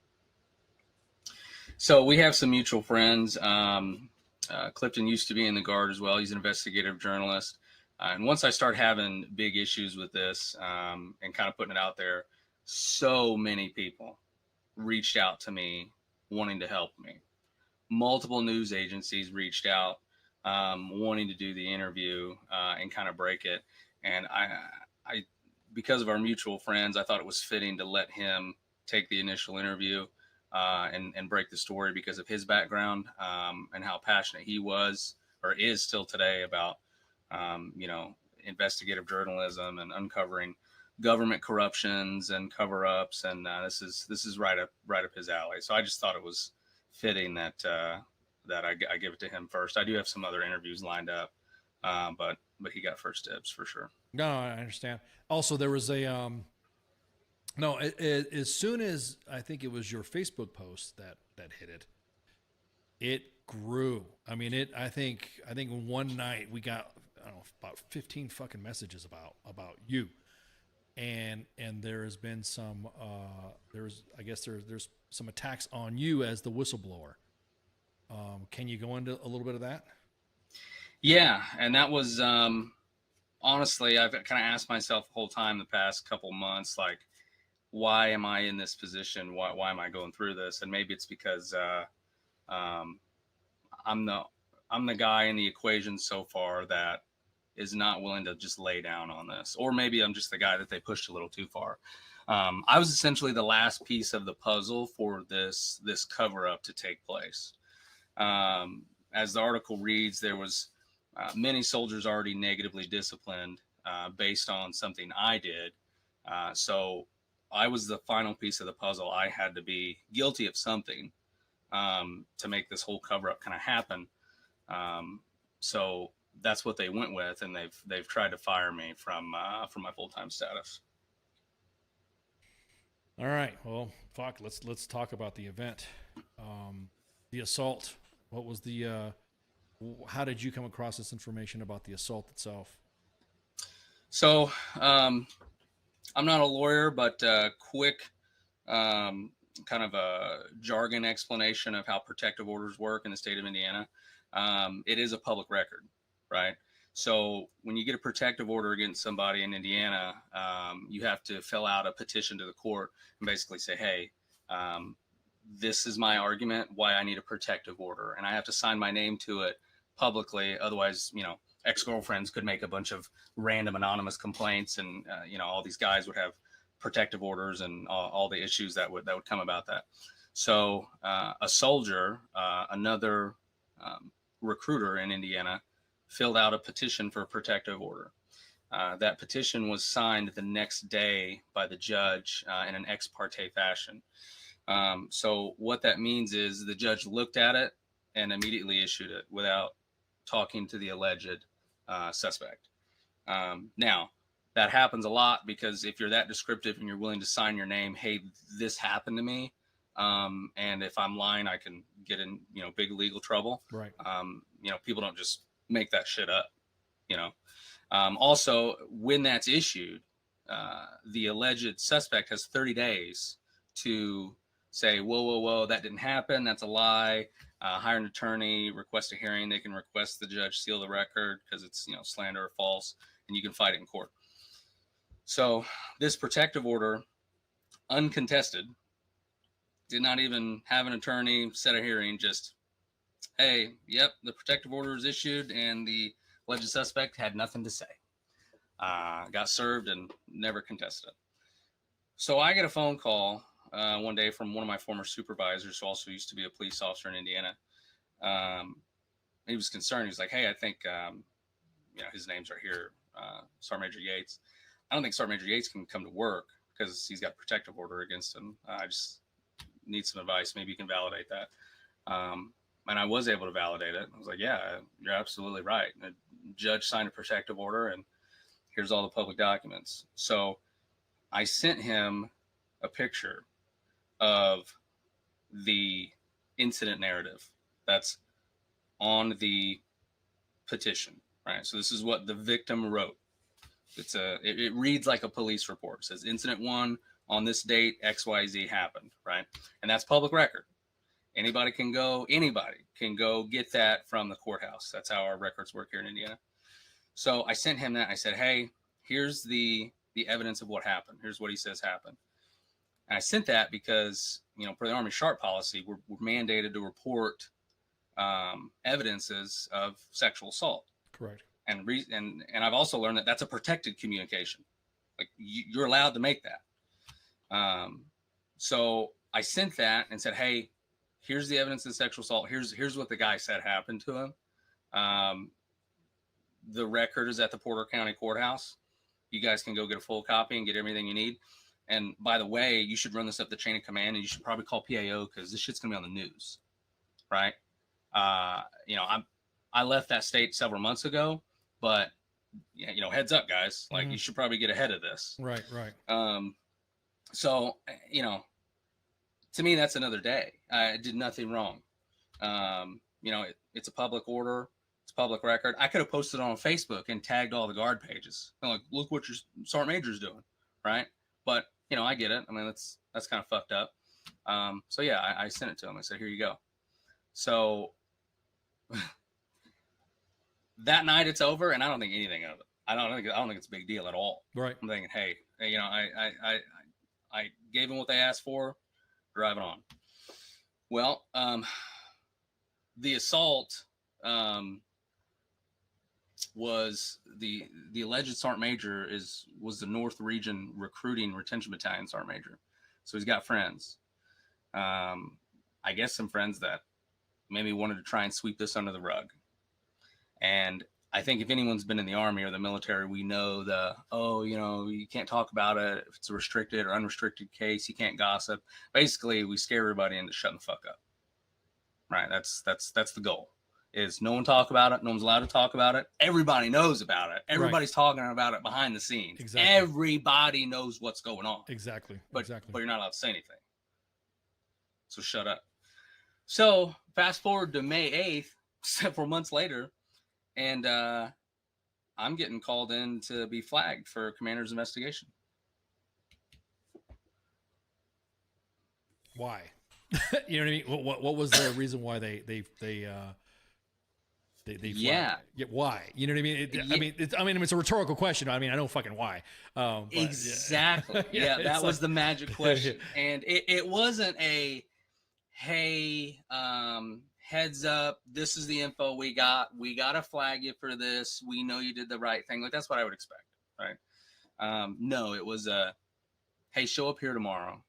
So we have some mutual friends. Clifton used to be in the Guard as well. He's an investigative journalist. And once I start having big issues with this and kind of putting it out there, so many people reached out to me wanting to help me. Multiple news agencies reached out wanting to do the interview and kind of break it. And I, because of our mutual friends, I thought it was fitting to let him take the initial interview and break the story because of his background and how passionate he was or is still today about investigative journalism and uncovering government corruptions and cover-ups, and this is right up his alley. So I just thought it was fitting that I give it to him first. I do have some other interviews lined up, but he got first dibs for sure. No, I understand. Also, there was a as soon as I think it was your Facebook post that hit it, it grew. I mean, I think one night we got, I don't know, about 15 fucking messages about you, and there has been some there's some attacks on you as the whistleblower. Can you go into a little bit of that? Yeah, and that was honestly, I've kind of asked myself the whole time the past couple months, like, why am I in this position? Why am I going through this? And maybe it's because I'm the guy in the equation so far that is not willing to just lay down on this, or maybe I'm just the guy that they pushed a little too far. I was essentially the last piece of the puzzle for this cover up to take place. As the article reads, there was many soldiers already negatively disciplined based on something I did. So I was the final piece of the puzzle. I had to be guilty of something to make this whole cover up kind of happen. So that's what they went with, and they've tried to fire me from my full-time status. All right. Well, fuck. Let's talk about the event, the assault. What was the? How did you come across this information about the assault itself? So I'm not a lawyer, but quick kind of a jargon explanation of how protective orders work in the state of Indiana. It is a public record, right? So when you get a protective order against somebody in Indiana, you have to fill out a petition to the court and basically say, hey, this is my argument why I need a protective order. And I have to sign my name to it publicly. Otherwise, ex-girlfriends could make a bunch of random anonymous complaints, and all these guys would have protective orders and all the issues that would come about that. So a soldier, another recruiter in Indiana, filled out a petition for a protective order. That petition was signed the next day by the judge in an ex parte fashion. So what that means is the judge looked at it and immediately issued it without talking to the alleged suspect. Now, that happens a lot because if you're that descriptive and you're willing to sign your name, hey, this happened to me, and if I'm lying, I can get in, big legal trouble. Right. People don't just make that shit up. Also, when that's issued, the alleged suspect has 30 days to say, whoa, that didn't happen. That's a lie. Hire an attorney, request a hearing. They can request the judge seal the record because it's, slander or false, and you can fight it in court. So this protective order, uncontested, did not even have an attorney, set a hearing, just, hey, yep, the protective order is issued, and the alleged suspect had nothing to say. Got served and never contested it. So I get a phone call one day from one of my former supervisors, who also used to be a police officer in Indiana. He was concerned. He was like, "Hey, I think his name's right here, Sergeant Major Yates. I don't think Sergeant Major Yates can come to work because he's got a protective order against him. I just need some advice. Maybe you can validate that." And I was able to validate it. I was like, "Yeah, you're absolutely right." And the judge signed a protective order, and here's all the public documents. So I sent him a picture of the incident narrative that's on the petition, right? So this is what the victim wrote. It reads like a police report. It says incident 1 on this date, XYZ happened, right? And that's public record. Anybody can go get that from the courthouse. That's how our records work here in Indiana. So I sent him that. I said, "Hey, here's the evidence of what happened. Here's what he says happened." And I sent that because, per the Army SHARP policy, we're mandated to report evidences of sexual assault. Correct. And I've also learned that that's a protected communication. Like you're allowed to make that. So I sent that and said, "Hey, here's the evidence of sexual assault. Here's what the guy said happened to him. The record is at the Porter County Courthouse. You guys can go get a full copy and get everything you need. And by the way, you should run this up the chain of command, and you should probably call PAO because this shit's gonna be on the news, right?" I left that state several months ago, but heads up, guys. Like you should probably get ahead of this. Right. So to me, that's another day. I did nothing wrong. It's a public order. It's public record. I could have posted it on Facebook and tagged all the guard pages. I'm like, look what your Sergeant Major's doing, right? But I get it. I mean, that's kind of fucked up. So yeah, I sent it to him. I said, "Here you go." So that night it's over, and I don't think anything of it. I don't think it's a big deal at all. Right. I'm thinking, hey, I gave them what they asked for. Driving on. Well, the assault was the alleged Sergeant Major was the North Region Recruiting Retention Battalion Sergeant Major. So he's got friends. I guess some friends that maybe wanted to try and sweep this under the rug. And I think if anyone's been in the Army or the military, we know you can't talk about it. If it's a restricted or unrestricted case, you can't gossip. Basically, we scare everybody into shutting the fuck up. Right? That's the goal. Is no one talk about it. No one's allowed to talk about it. Everybody knows about it. Everybody's talking about it behind the scenes. Exactly. Everybody knows what's going on. Exactly. But you're not allowed to say anything. So shut up. So fast forward to May 8th, several months later, and I'm getting called in to be flagged for commander's investigation. Why? You know what I mean? What was the reason why they yeah. Why? You know what I mean? It's a rhetorical question. I mean, I know fucking why. But, exactly. Yeah, that was the magic question. And it wasn't a, hey, heads up, this is the info we got. We got to flag you for this. We know you did the right thing. Like, that's what I would expect, right? No, it was a, hey, show up here tomorrow.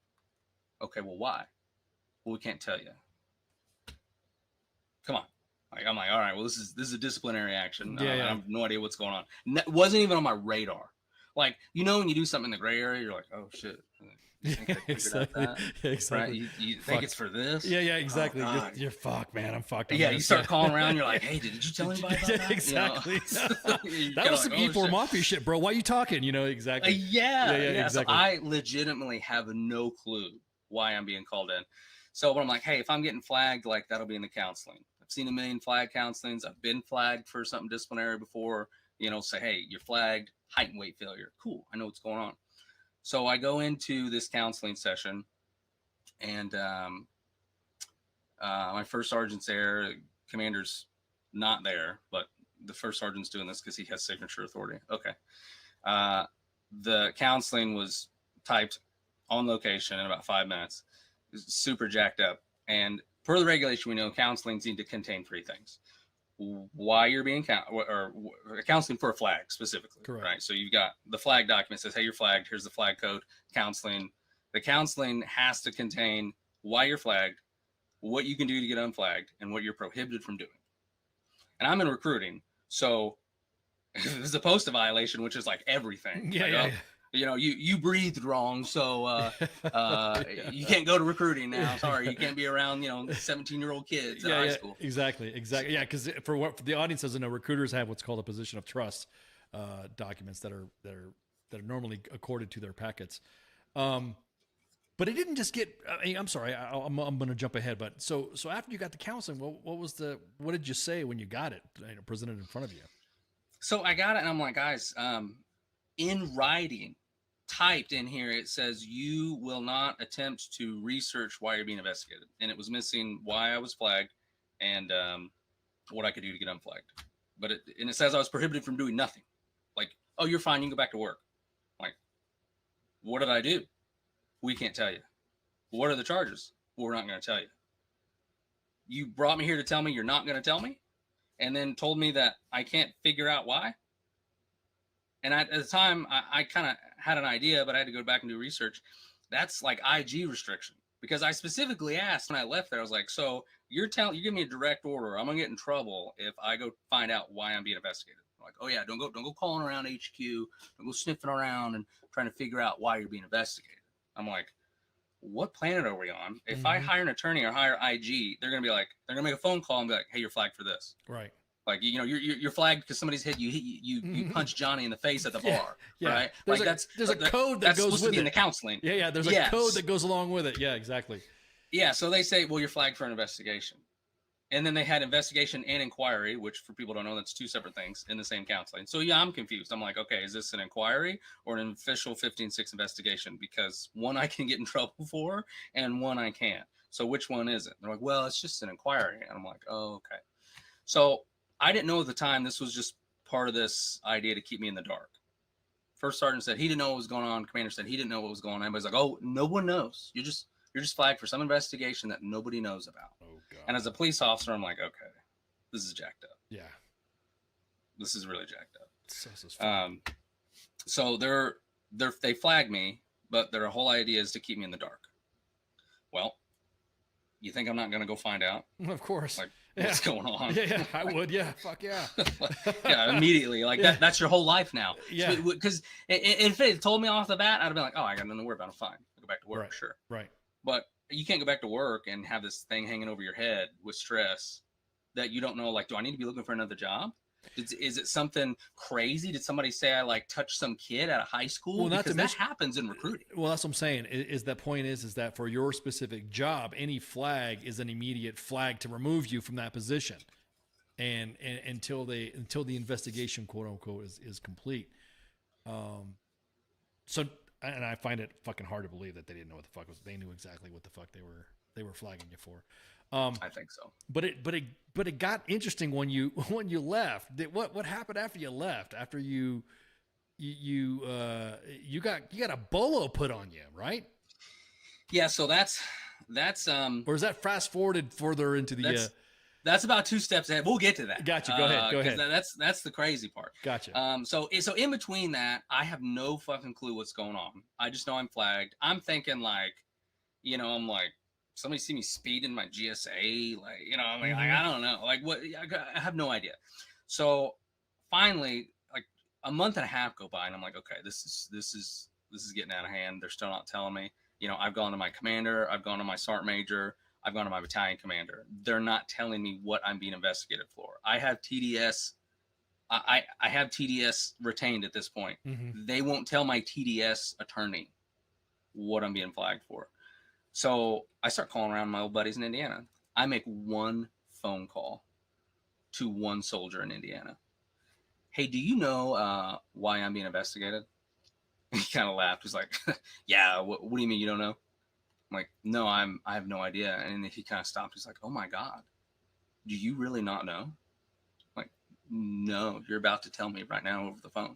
Okay, well, why? Well, we can't tell you. Come on. Like, I'm like, all right, well, this is a disciplinary action. I have no idea what's going on. It wasn't even on my radar. Like, when you do something in the gray area, you're like, oh, shit. Exactly. Right? You think it's for this? Yeah, exactly. Oh, you're fucked, man. I'm fucked. Yeah, you start calling around. You're like, hey, did you tell anybody about that? Exactly. That was some E4 Mafia shit, bro. Why are you talking? Exactly. Yeah, exactly. So I legitimately have no clue why I'm being called in. So when I'm like, hey, if I'm getting flagged, like, that'll be in the counseling. I've seen a million flag counselings. I've been flagged for something disciplinary before. Say, hey, you're flagged, height and weight failure. Cool, I know what's going on. So I go into this counseling session, and my first sergeant's there. Commander's not there, but the first sergeant's doing this because he has signature authority. Okay. The counseling was typed on location in about 5 minutes. It was super jacked up. And per the regulation, we know counselings need to contain 3 things: why you're being counseling for a flag specifically. Correct. Right. So you've got the flag document says, hey, you're flagged. Here's the flag code. Counseling. The counseling has to contain why you're flagged, what you can do to get unflagged, and what you're prohibited from doing. And I'm in recruiting, so this is a post violation, which is like everything. You know, you breathed wrong, so you can't go to recruiting now. Sorry, you can't be around 17-year-old kids at high school. Exactly. Yeah, because for the audience doesn't know, recruiters have what's called a position of trust documents that are normally accorded to their packets. But it didn't just get. I'm sorry, I'm going to jump ahead. But so after you got the counseling, what did you say when you got it presented in front of you? So I got it, and I'm like, guys, in writing, typed in here, it says you will not attempt to research why you're being investigated, and it was missing why I was flagged and what I could do to get unflagged. But it says I was prohibited from doing nothing. Like, oh, you're fine, you can go back to work. I'm like, what did I do? We can't tell you. What are the charges? Well, we're not going to tell you. You brought me here to tell me you're not going to tell me, and then told me that I can't figure out why. And at the time, I kind of had an idea, but I had to go back and do research. That's like IG restriction, because I specifically asked when I left there. I was like, "So you're giving me a direct order. I'm gonna get in trouble if I go find out why I'm being investigated." I'm like, "Oh yeah, don't go calling around HQ. Don't go sniffing around and trying to figure out why you're being investigated." I'm like, "What planet are we on? If I hire an attorney or hire IG, they're gonna make a phone call and be like, "Hey, you're flagged for this." Right. Like, you're flagged because somebody's hit you. You punch Johnny in the face at the bar, right? There's like there's a code that that's goes supposed with to be it. in the counseling. Yeah. There's a code that goes along with it. Yeah, exactly. Yeah. So they say, well, you're flagged for an investigation, and then they had investigation and inquiry, which for people who don't know, that's two separate things in the same counseling. So yeah, I'm confused. I'm like, okay, is this an inquiry or an official 15-6 investigation? Because one I can get in trouble for, and one I can't. So which one is it? They're like, well, it's just an inquiry, and I'm like, oh, okay. So I didn't know at the time this was just part of this idea to keep me in the dark. First sergeant said he didn't know what was going on. Commander said he didn't know what was going on. Everybody's like, oh, no one knows. You're just flagged for some investigation that nobody knows about. Oh, God. And as a police officer, I'm like, okay, this is jacked up. Yeah. This is really jacked up. So they flag me, but their whole idea is to keep me in the dark. Well, you think I'm not going to go find out? Of course. Like, what's going on? Yeah, I would. Yeah, fuck yeah. Yeah, immediately. Like that's your whole life now. Yeah. Because if it told me off the bat, I'd have been like, oh, I got nothing to worry about. I'm fine. I'll go back to work. Right. Sure. Right. But you can't go back to work and have this thing hanging over your head with stress that you don't know. Like, do I need to be looking for another job? Is it something crazy? Did somebody say I like touched some kid at a high school? Well, because that happens in recruiting. Well, that's what I'm saying. Is that point is that for your specific job, any flag is an immediate flag to remove you from that position, and until the investigation, quote unquote, is complete. So, and I find it fucking hard to believe that they didn't know what the fuck was. They knew exactly what the fuck they were flagging you for. I think so. But it got interesting when you left. What happened after you left? After you got a BOLO put on you, right? Yeah. So that's or is that fast forwarded further into the? That's about 2 steps ahead. We'll get to that. Gotcha. Go ahead. That's the crazy part. Gotcha. So in between that, I have no fucking clue what's going on. I just know I'm flagged. I'm thinking like, I'm like, somebody see me speeding my GSA, like, I'm like, I don't know, like what, I have no idea. So finally, like a month and a half go by, and I'm like, okay, this is getting out of hand. They're still not telling me. I've gone to my commander, I've gone to my sergeant major, I've gone to my battalion commander. They're not telling me what I'm being investigated for. I have TDS. I have TDS retained at this point. Mm-hmm. They won't tell my TDS attorney what I'm being flagged for. So I start calling around my old buddies in Indiana. I make one phone call to one soldier in Indiana. Hey, do you know why I'm being investigated? He kind of laughed. He's like, yeah, what do you mean you don't know? I'm like, no, I have no idea. And he kind of stopped. He's like, oh my God, do you really not know? I'm like, no, you're about to tell me right now over the phone.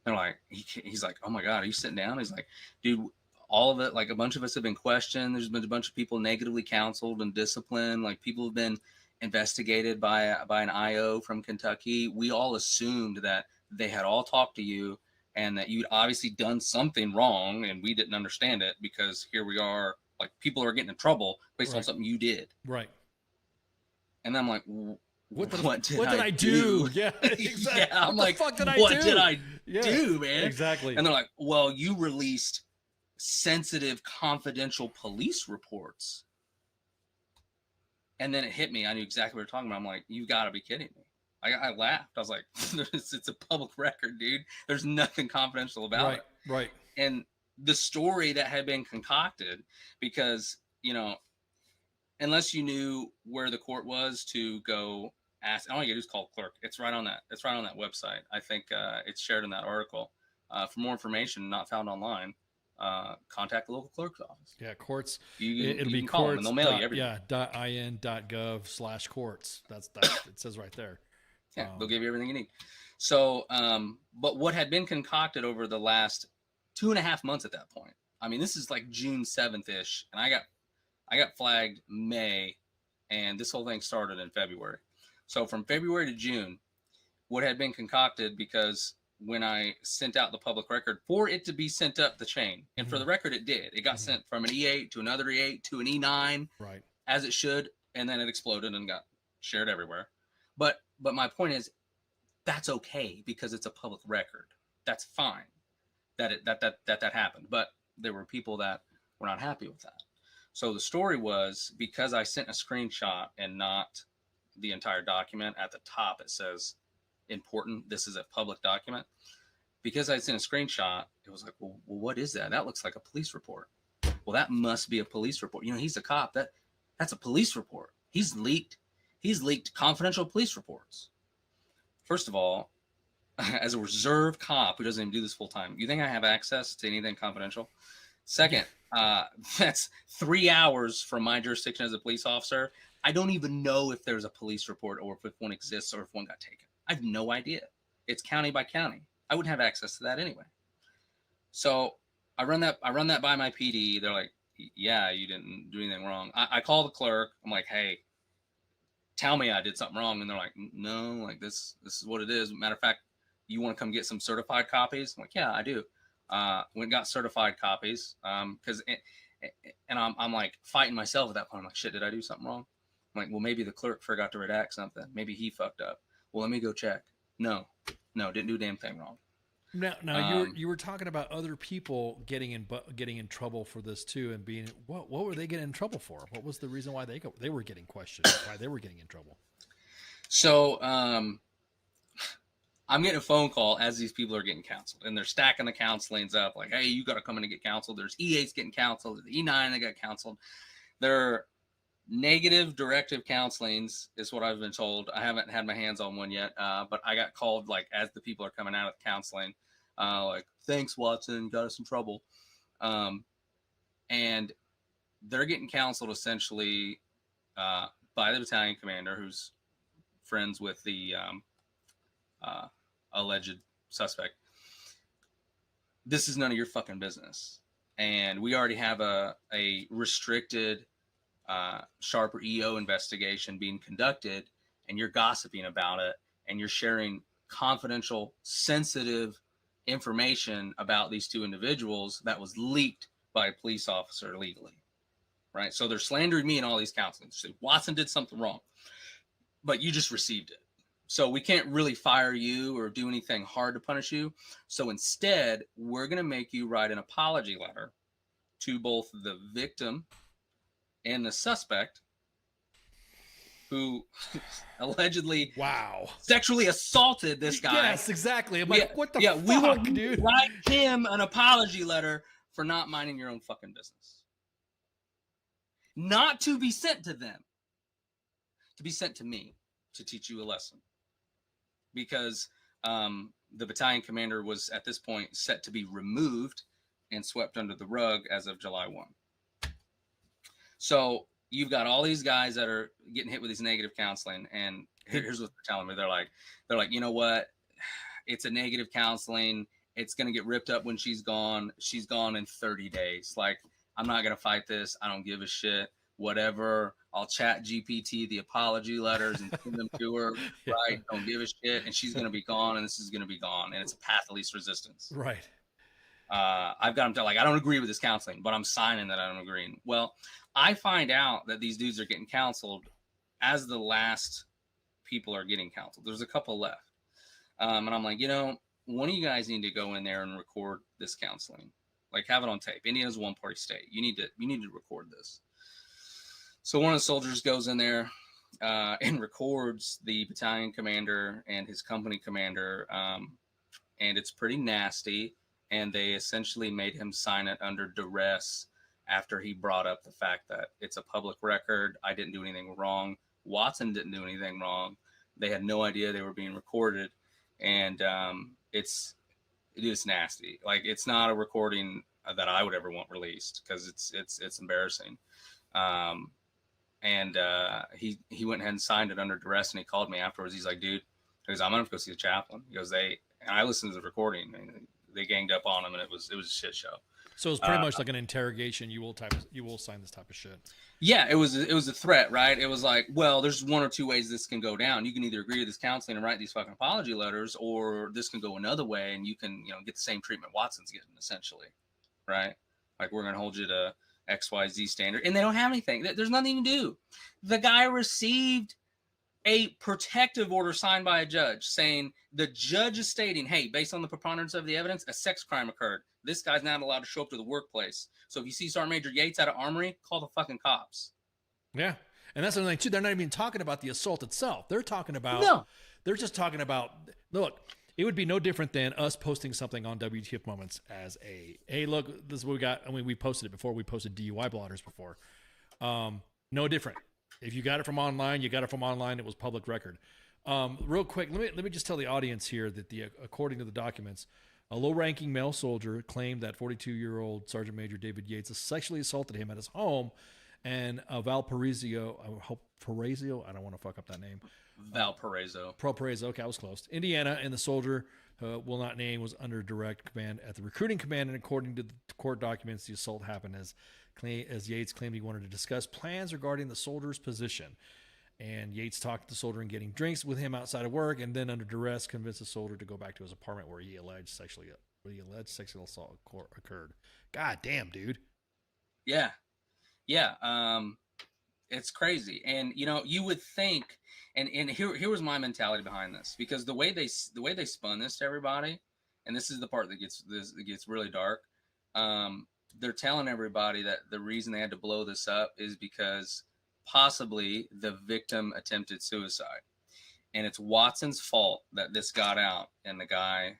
And like, he's like, oh my God, are you sitting down? He's like, dude, all of it, like a bunch of us have been questioned. There's been a bunch of people negatively counseled and disciplined. Like people have been, investigated by an IO from Kentucky. We all assumed that they had all talked to you and that you'd obviously done something wrong, and we didn't understand it because here we are, like, people are getting in trouble based on something you did. Right. And I'm like, what did I do? Yeah, exactly. Yeah, I'm like, what did I Yeah, do, man? exactly. And they're like, well, you released sensitive, confidential police reports. And then it hit me. I knew exactly what you're talking about. I'm like, you got to be kidding me. I laughed. I was like, it's a public record, dude. There's nothing confidential about it. Right. And the story that had been concocted, because, you know, unless you knew where the court was to go ask, all you do is call the clerk. It's right on that. It's right on that website. I think it's shared in that article. For more information, not found online, contact the local clerk's office. Yeah, courts. It'll be call them and courts. they'll mail you everything. Yeah, .in.gov/courts. That's it says right there. Yeah, they'll give you everything you need. So, but what had been concocted over the last 2.5 months at that point, I mean, this is like June 7th-ish, and I got flagged May, and this whole thing started in February. So from February to June, what had been concocted, because when I sent out the public record for it to be sent up the chain, and for the record, it did. It got sent from an E8 to another E8 to an E9, right, as it should, and then it exploded and got shared everywhere. But my point is, that's okay because it's a public record. That's fine that that happened. But there were people that were not happy with that. So the story was, because I sent a screenshot and not the entire document, at the top it says important, this is a public document. Because I sent a screenshot, it was like, well, what is that? That looks like a police report. Well, that must be a police report. You know, he's a cop. That's a police report. He's leaked confidential police reports. First of all, as a reserve cop who doesn't even do this full time, you think I have access to anything confidential? Second, that's 3 hours from my jurisdiction as a police officer. I don't even know if there's a police report or if one exists or if one got taken. I have no idea. It's county by county. I wouldn't have access to that anyway. So I run that by my PD. They're like, yeah, you didn't do anything wrong. I call the clerk. I'm like, hey, tell me I did something wrong. And they're like, no, like this is what it is. Matter of fact, you want to come get some certified copies? I'm like, yeah, I do. Went and got certified copies. Because I'm like fighting myself at that point. I'm like, shit, did I do something wrong? I'm like, well, maybe the clerk forgot to redact something. Maybe he fucked up. Well, let me go check. No, didn't do a damn thing wrong. Now you were talking about other people getting in trouble for this too, and being what were they getting in trouble for? What was the reason why they were getting questioned? Why they were getting in trouble? So I'm getting a phone call as these people are getting counseled, and they're stacking the counselings up. Like, hey, you got to come in and get counseled. There's E8s getting counseled. The E9 they got counseled. They're negative directive counselings is what I've been told. I haven't had my hands on one yet, but I got called like as the people are coming out of the counseling, like, thanks, Watson, got us in trouble. And they're getting counseled essentially by the battalion commander, who's friends with the alleged suspect. This is none of your fucking business. And we already have a restricted sharper EO investigation being conducted, and you're gossiping about it, and you're sharing confidential, sensitive information about these two individuals that was leaked by a police officer legally, right? So they're slandering me in all these counselings. So Watson did something wrong, but you just received it. So we can't really fire you or do anything hard to punish you. So instead, we're going to make you write an apology letter to both the victim and the suspect, who allegedly sexually assaulted this guy. Yes, exactly. I'm like, what the fuck, we will dude? Write him an apology letter for not minding your own fucking business. Not to be sent to them, to be sent to me to teach you a lesson. Because the battalion commander was at this point set to be removed and swept under the rug as of July 1. So you've got all these guys that are getting hit with these negative counseling, and here's what they're telling me. They're like, you know what? It's a negative counseling. It's going to get ripped up when she's gone. She's gone in 30 days. Like, I'm not going to fight this. I don't give a shit. whatever. I'll chat GPT the apology letters and send them to her. Right? Don't give a shit, and she's gonna be gone, and this is gonna be gone, and it's a path of least resistance. Right. I've got them to like, I don't agree with this counseling, but I'm signing that I don't agree. Well, I find out that these dudes are getting counseled as the last people are getting counseled. There's a couple left. And I'm like, one of you guys need to go in there and record this counseling. Like, have it on tape. Indiana's a one-party state. You need to record this. So one of the soldiers goes in there and records the battalion commander and his company commander. And it's pretty nasty. And they essentially made him sign it under duress after he brought up the fact that it's a public record. I didn't do anything wrong. Watson didn't do anything wrong. They had no idea they were being recorded. And it is nasty. Like, it's not a recording that I would ever want released because it's embarrassing. And he went ahead and signed it under duress, and he called me afterwards. He's like, dude, I'm gonna have to go see the chaplain. He goes, and I listened to the recording, and they ganged up on him, and it was a shit show. So it's pretty much like an interrogation. You will sign this type of shit. Yeah, it was a threat, right? It was like, well, there's one or two ways this can go down. You can either agree to this counseling and write these fucking apology letters, or this can go another way, and you can, get the same treatment Watson's getting, essentially, right? Like, we're gonna hold you to XYZ standard, and they don't have anything. There's nothing to do. The guy received a protective order signed by a judge saying the judge is stating, hey, based on the preponderance of the evidence, a sex crime occurred. This guy's not allowed to show up to the workplace. So if you see Sergeant Major Yates out of Armory, call the fucking cops. Yeah. And that's another thing too. They're not even talking about the assault itself. They're talking about, they're just talking about, look, it would be no different than us posting something on WTF Moments as hey, look, this is what we got. I mean, we posted it before. We posted DUI blotters before. No different. If you got it from online, you got it from online. It was public record. Real quick, let me just tell the audience here that according to the documents, a low-ranking male soldier claimed that 42-year-old Sergeant Major David Yates sexually assaulted him at his home, and Valparaiso, I don't want to fuck up that name. Valparaiso. Okay, I was close. Indiana, and the soldier, will not name, was under direct command at the recruiting command, and according to the court documents, the assault happened as Yates claimed he wanted to discuss plans regarding the soldier's position. And Yates talked to the soldier and getting drinks with him outside of work, and then under duress convinced the soldier to go back to his apartment where he alleged sexual assault occurred. God damn, dude. Yeah. It's crazy. And you would think, and here was my mentality behind this, because the way they spun this to everybody, and this is the part that gets really dark. They're telling everybody that the reason they had to blow this up is because possibly the victim attempted suicide, and it's Watson's fault that this got out and the guy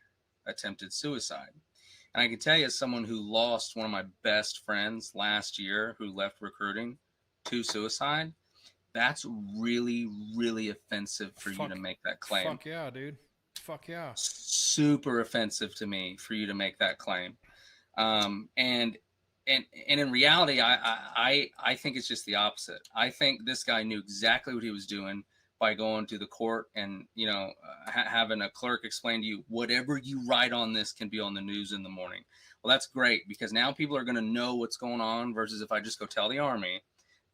attempted suicide. And I can tell you, as someone who lost one of my best friends last year who left recruiting to suicide, that's really, really offensive for you to make that claim. Fuck yeah, dude. Fuck yeah. Super offensive to me for you to make that claim. And in reality, I think it's just the opposite. I think this guy knew exactly what he was doing by going to the court and, having a clerk explain to you, whatever you write on this can be on the news in the morning. Well, that's great, because now people are going to know what's going on, versus if I just go tell the Army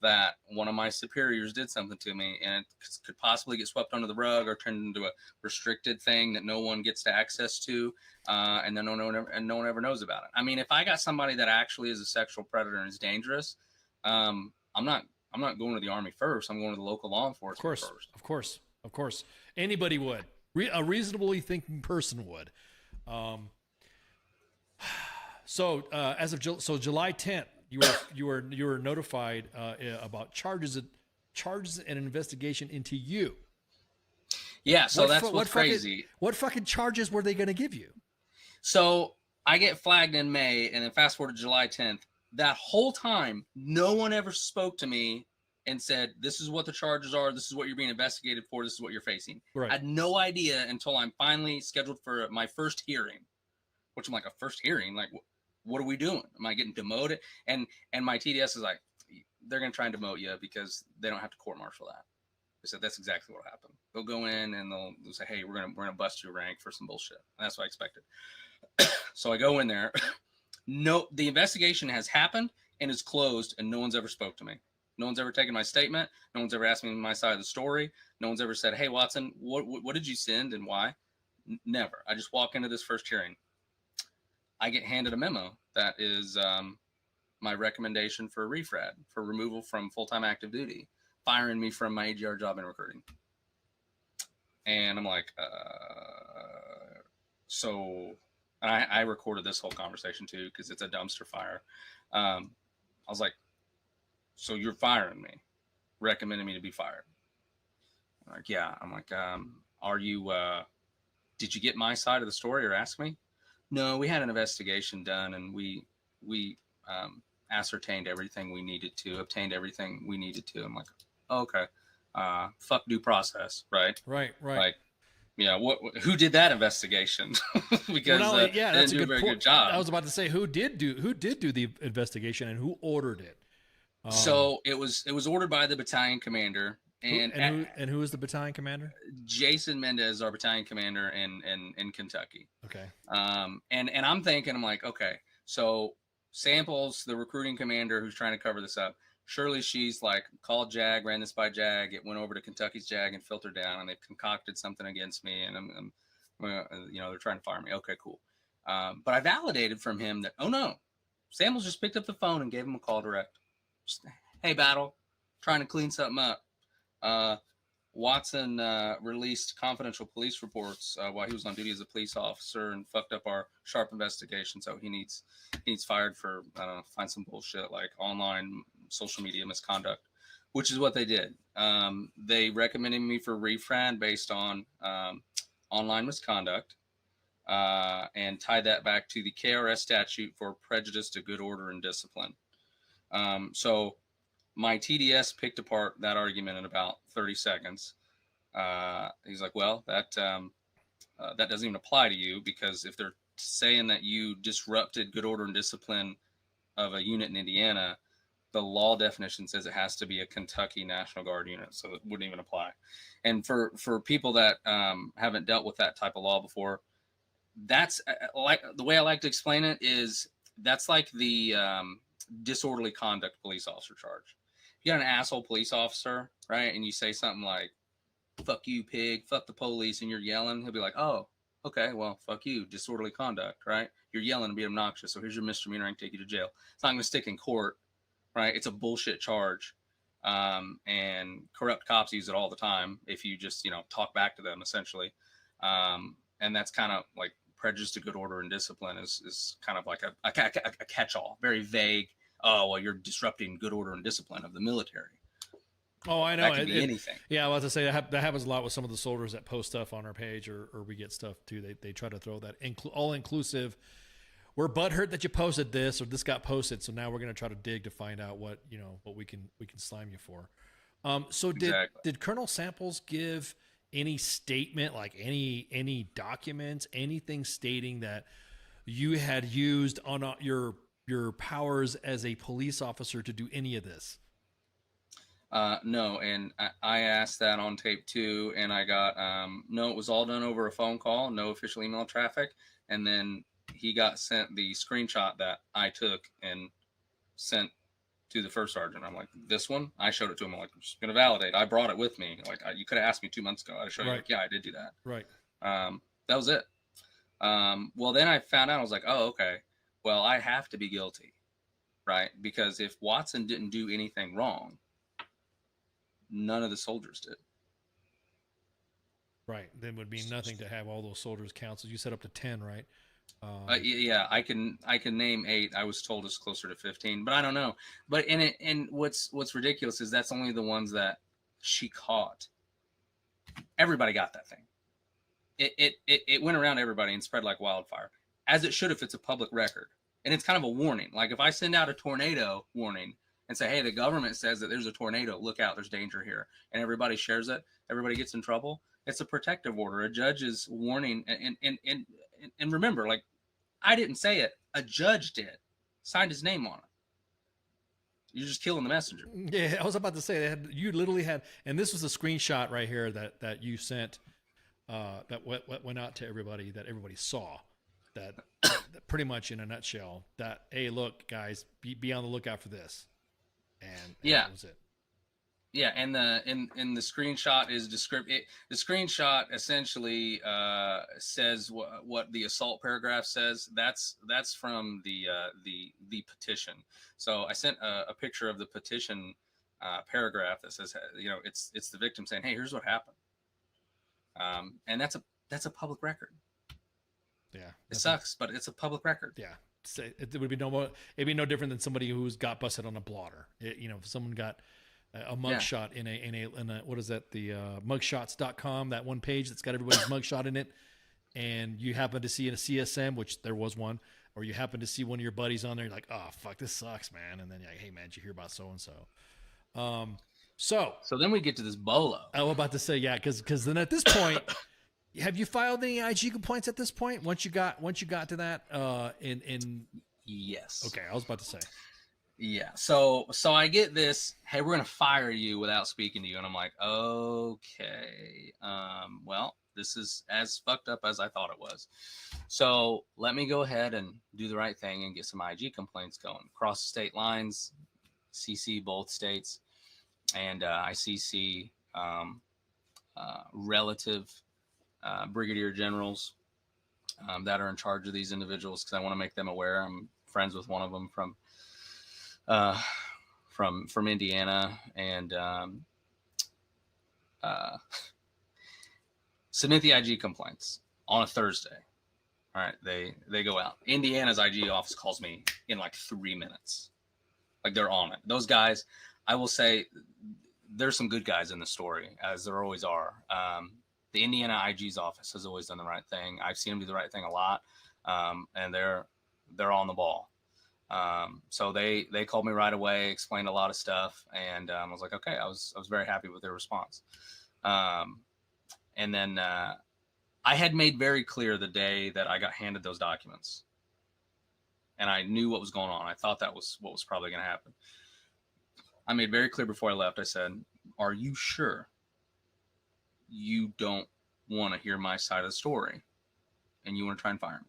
that one of my superiors did something to me, and it could possibly get swept under the rug or turned into a restricted thing that no one gets to access to, and then no one ever knows about it. I mean, if I got somebody that actually is a sexual predator and is dangerous, I'm not going to the Army first. I'm going to the local law enforcement first. Of course. Anybody would. A reasonably thinking person would. So as of July 10th, you were notified about charges and an investigation into you. Yeah, so that's what's crazy. What fucking charges were they going to give you? So I get flagged in May, and then fast forward to July 10th. That whole time, no one ever spoke to me and said, this is what the charges are, this is what you're being investigated for, this is what you're facing. Right. I had no idea until I'm finally scheduled for my first hearing, which I'm like, a first hearing? Like, what are we doing? Am I getting demoted? And my TDS is like, they're going to try and demote you because they don't have to court-martial that. They said that's exactly what happened. They'll go in and they'll say, hey, we're gonna bust your rank for some bullshit. And that's what I expected. So I go in there. No, the investigation has happened and is closed, and no one's ever spoke to me. No one's ever taken my statement. No one's ever asked me my side of the story. No one's ever said, hey, Watson, what did you send and why? Never. I just walk into this first hearing. I get handed a memo that is my recommendation for refrad, for removal from full-time active duty, firing me from my AGR job in recruiting. And I'm like, and I recorded this whole conversation too, because it's a dumpster fire. I was like, so you're firing me, recommending me to be fired? I'm like, yeah. I'm like, are you, did you get my side of the story or ask me? No, we had an investigation done and we ascertained everything we needed to, obtained everything we needed to. I'm like, oh, okay. Fuck due process, right? Right. Like, yeah, who did that investigation? Because well, yeah, they that's didn't a do a very good point. good job. I was about to say who did do the investigation and who ordered it. So it was ordered by the battalion commander, and who is the battalion commander? Jason Mendez, our battalion commander in Kentucky. Okay. And I'm thinking, I'm like, okay, so Samples, the recruiting commander who's trying to cover this up, surely she's like called JAG, ran this by JAG, it went over to Kentucky's JAG and filtered down, and they've concocted something against me, and I'm they're trying to fire me. Okay, cool. But I validated from him that, oh no, Samples just picked up the phone and gave him a call direct. Just, hey, Battle, trying to clean something up. Watson released confidential police reports while he was on duty as a police officer and fucked up our sharp investigation. So he needs fired for, I don't know, find some bullshit like online social media misconduct, which is what they did. They recommended me for refran based on online misconduct and tied that back to the KRS statute for prejudice to good order and discipline. So my TDS picked apart that argument in about 30 seconds. He's like, well, that doesn't even apply to you, because if they're saying that you disrupted good order and discipline of a unit in Indiana, the law definition says it has to be a Kentucky National Guard unit, so it wouldn't even apply. And for people that haven't dealt with that type of law before, that's like the way I like to explain it is that's like the disorderly conduct police officer charge. You got an asshole police officer, right? And you say something like, fuck you, pig, fuck the police, and you're yelling, he'll be like, oh, okay, well, fuck you, disorderly conduct, right? You're yelling and being obnoxious, so here's your misdemeanor, I can take you to jail. It's not going to stick in court, right? It's a bullshit charge. And corrupt cops use it all the time if you just, talk back to them, essentially. And that's kind of like prejudice to good order and discipline is kind of like a catch-all, very vague. Oh, well, you're disrupting good order and discipline of the military. Oh, I know. That could be anything. Yeah, I was to say that happens a lot with some of the soldiers that post stuff on our page, or we get stuff too. They try to throw that all inclusive. We're butthurt that you posted this, or this got posted, so now we're going to try to dig to find out what we can slime you for. So did Colonel Samples give any statement, like any documents, anything stating that you had used on your powers as a police officer to do any of this? No, and I asked that on tape too, and I got no, it was all done over a phone call, no official email traffic, and then he got sent the screenshot that I took and sent to the first sergeant. I'm like, this one? I showed it to him. I'm like, I'm just gonna validate. I brought it with me. Like, you could have asked me 2 months ago. I'd show you. Like, yeah, I did do that. Right. That was it. Well, then I found out. I was like, oh, okay. Well, I have to be guilty, right? Because if Watson didn't do anything wrong, none of the soldiers did. Right. Then would be nothing to have all those soldiers counseled. You said up to 10, right? Yeah, I can name 8. I was told it's closer to 15, but I don't know. But and what's ridiculous is that's only the ones that she caught. Everybody got that thing. It went around everybody and spread like wildfire, as it should if it's a public record. And it's kind of a warning. Like if I send out a tornado warning and say, hey, the government says that there's a tornado, look out, there's danger here, and everybody shares it, everybody gets in trouble, it's a protective order. A judge is warning. And remember, like, I didn't say it, a judge did, signed his name on it. You're just killing the messenger. Yeah, I was about to say you literally had, and this was a screenshot right here that you sent, that went out to everybody, that everybody saw, that pretty much in a nutshell, that, hey, look, guys, be on the lookout for this. And yeah, that was it. Yeah, and the screenshot is descriptive. The screenshot essentially says what the assault paragraph says. That's from the petition. So I sent a picture of the petition paragraph that says, it's the victim saying, "Hey, here's what happened," and that's a public record. Yeah, it sucks, but it's a public record. Yeah, it would be it'd be no different than somebody who's got busted on a blotter. If someone got a mugshot in a what is that, the mugshots.com, that one page that's got everybody's mugshot in it, and you happen to see in a CSM, which there was one, or you happen to see one of your buddies on there, you're like, "Oh fuck, this sucks, man," and then you're like, "Hey man, did you hear about so and so?" So then we get to this BOLO. I was about to say, yeah, because then at this point, have you filed any IG complaints at this point? Once you got to that, yes. Okay, I was about to say. Yeah. So I get this, "Hey, we're gonna fire you without speaking to you," and I'm like, okay, well, this is as fucked up as I thought it was. So let me go ahead and do the right thing and get some IG complaints going. Cross the state lines, CC both states, and I CC relative brigadier generals that are in charge of these individuals, because I want to make them aware. I'm friends with one of them from Indiana, and submit the IG complaints on a Thursday. All right, they go out. Indiana's IG office calls me in like 3 minutes. Like, they're on it. Those guys, I will say, there's some good guys in the story, as there always are. The Indiana IG's office has always done the right thing. I've seen them do the right thing a lot, and they're on the ball. So they called me right away, explained a lot of stuff, and I was like, okay, I was very happy with their response. And then I had made very clear the day that I got handed those documents, and I knew what was going on. I thought that was what was probably going to happen. I made very clear before I left, I said, "Are you sure you don't want to hear my side of the story and you want to try and fire me?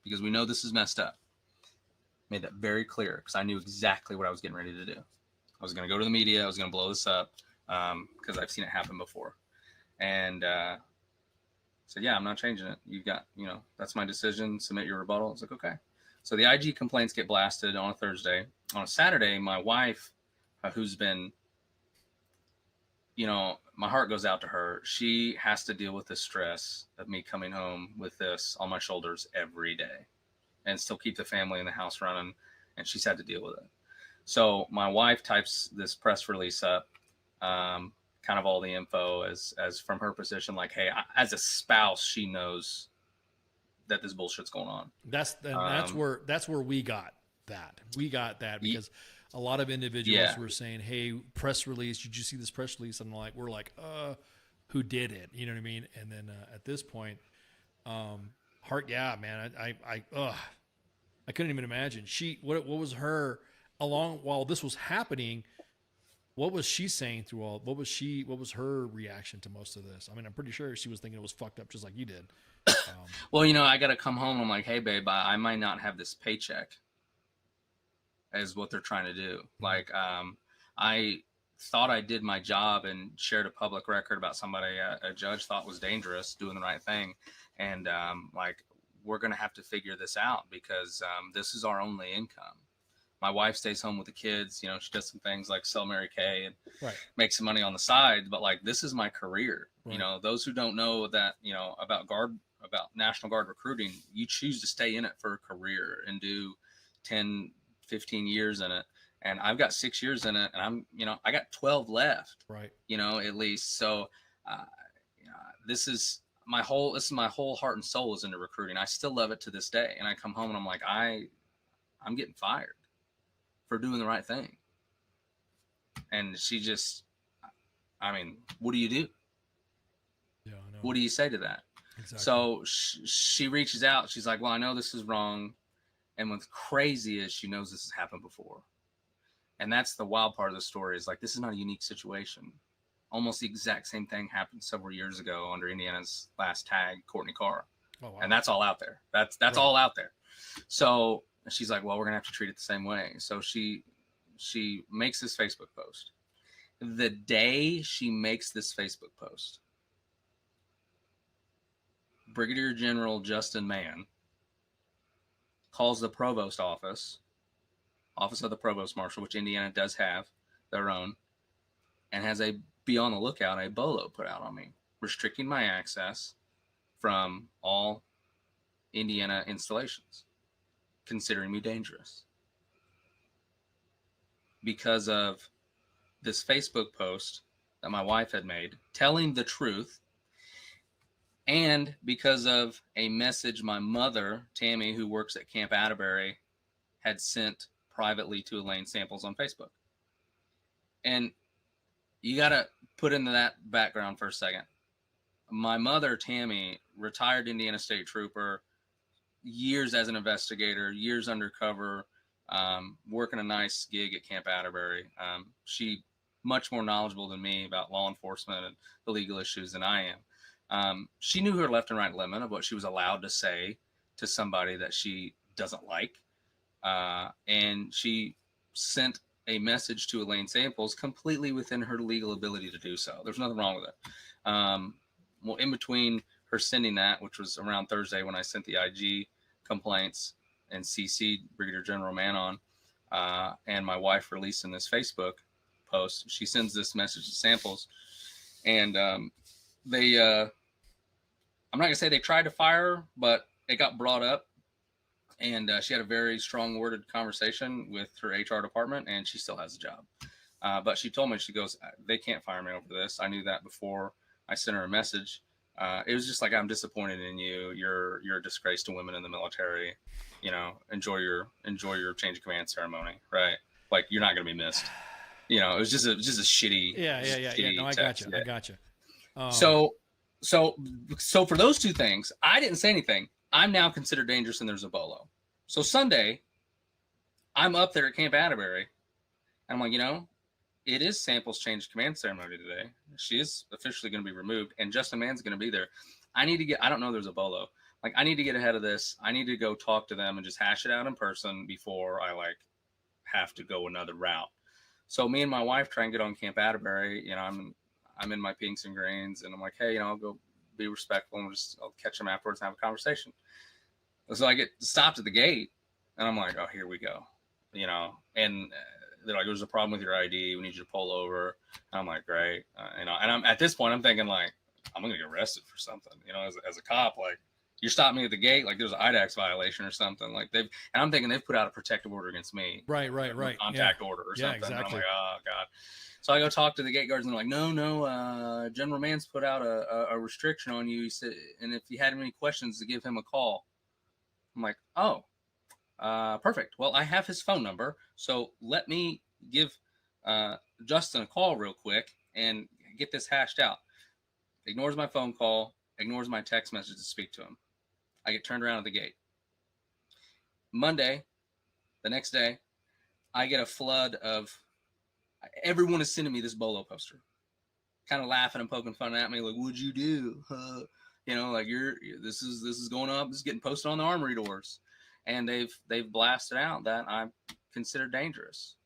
Because we know this is messed up." Made that very clear, because I knew exactly what I was getting ready to do. I was going to go to the media. I was going to blow this up, because I've seen it happen before. And said, "Yeah, I'm not changing it. You've got, that's my decision. Submit your rebuttal." I was like, okay. So the IG complaints get blasted on a Thursday. On a Saturday, my wife, who's been, my heart goes out to her. She has to deal with the stress of me coming home with this on my shoulders every day and still keep the family in the house running. And she's had to deal with it. So my wife types this press release up, kind of all the info as from her position, like, hey, as a spouse, she knows that this bullshit's going on. That's where we got that. We got that because a lot of individuals were saying, "Hey, press release, did you see this press release?" And we're like, who did it? You know what I mean? And then at this point, heart, yeah, man, I couldn't even imagine. What was her, along while this was happening, what was she saying through all? What was her reaction to most of this? I mean, I'm pretty sure she was thinking it was fucked up, just like you did. Well, I got to come home. And I'm like, "Hey, babe, I might not have this paycheck," as what they're trying to do. Like, I thought I did my job and shared a public record about somebody a judge thought was dangerous, doing the right thing. And we're going to have to figure this out, because this is our only income. My wife stays home with the kids. She does some things like sell Mary Kay and make some money on the side. But this is my career. Right. Those who don't know that, about National Guard recruiting, you choose to stay in it for a career and do 10, 15 years in it. And I've got 6 years in it, and I got 12 left, right. At least. So, this is my whole heart and soul is into recruiting. I still love it to this day. And I come home and I'm like, I'm getting fired for doing the right thing. And she just, what do you do? Yeah, I know. What do you say to that? Exactly. So she reaches out. She's like, "Well, I know this is wrong." And what's crazy is she knows this has happened before. And that's the wild part of the story, is this is not a unique situation. Almost the exact same thing happened several years ago under Indiana's last tag, Courtney Carr. Oh, wow. And that's all out there. That's right. All out there. So she's like, "Well, we're going to have to treat it the same way." So she makes this Facebook post. the day she makes this Facebook post, Brigadier General Justin Mann calls the provost office of the provost marshal, which Indiana does have their own, and has a be on the lookout, a BOLO put out on me, restricting my access from all Indiana installations, considering me dangerous because of this Facebook post that my wife had made telling the truth, and because of a message my mother, Tammy, who works at Camp Atterbury, had sent privately to Elaine Samples on Facebook. And you got to put into that background for a second. My mother, Tammy, retired Indiana State Trooper, years as an investigator, years undercover, working a nice gig at Camp Atterbury. She much more knowledgeable than me about law enforcement and the legal issues than I am. She knew her left and right limit of what she was allowed to say to somebody that she doesn't like. And she sent a message to Elaine Samples completely within her legal ability to do so. There's nothing wrong with it. Well, in between her sending that, which was around Thursday when I sent the IG complaints and CC'd Brigadier General Mann on, and my wife releasing this Facebook post, she sends this message to Samples, and they, I'm not gonna say they tried to fire her, but it got brought up, and she had a very strong worded conversation with her HR department, and she still has a job. But she told me, she goes, they can't fire me over this. I knew that before I sent her a message. It was just like, I'm disappointed in you. You're a disgrace to women in the military. You know, enjoy your change of command ceremony, right? Like, you're not gonna be missed. You know, it was just a shitty. Yeah. No, I got you. I got you. So for those two things, I didn't say anything. I'm now considered dangerous, and there's a BOLO. So Sunday, I'm up there at Camp Atterbury, and I'm like, you know, it is Samples' change of command ceremony today. She is officially going to be removed, and Justin Mann's going to be there. I don't know there's a BOLO. Like, I need to get ahead of this. I need to go talk to them and just hash it out in person before I, like, have to go another route. So me and my wife try and get on Camp Atterbury. You know, I'm in my pinks and greens, and I'm like, hey, you know, I'll go be respectful, and I'll catch them afterwards and have a conversation. So I get stopped at the gate, and I'm like, oh, here we go. You know, and they're like, there's a problem with your ID. We need you to pull over. And I'm like, great. You know, and I'm at this point, I'm thinking, like, I'm going to get arrested for something. You know, as a cop, like, you stopped me at the gate, like there's an IDAX violation or something. Like, and I'm thinking they've put out a protective order against me. Right. Contact order or something. Exactly. And I'm like, oh God. So I go talk to the gate guards, and they're like, no, General Mann's put out a restriction on you. He said, and if you had any questions, to give him a call. I'm like, oh, perfect. Well, I have his phone number, so let me give Justin a call real quick and get this hashed out. Ignores my phone call, ignores my text message to speak to him. I get turned around at the gate. Monday, the next day, I get a flood of everyone is sending me this BOLO poster, kind of laughing and poking fun at me, like, what'd you do? You know, like, this is going up, this is getting posted on the armory doors. And they've blasted out that I'm considered dangerous,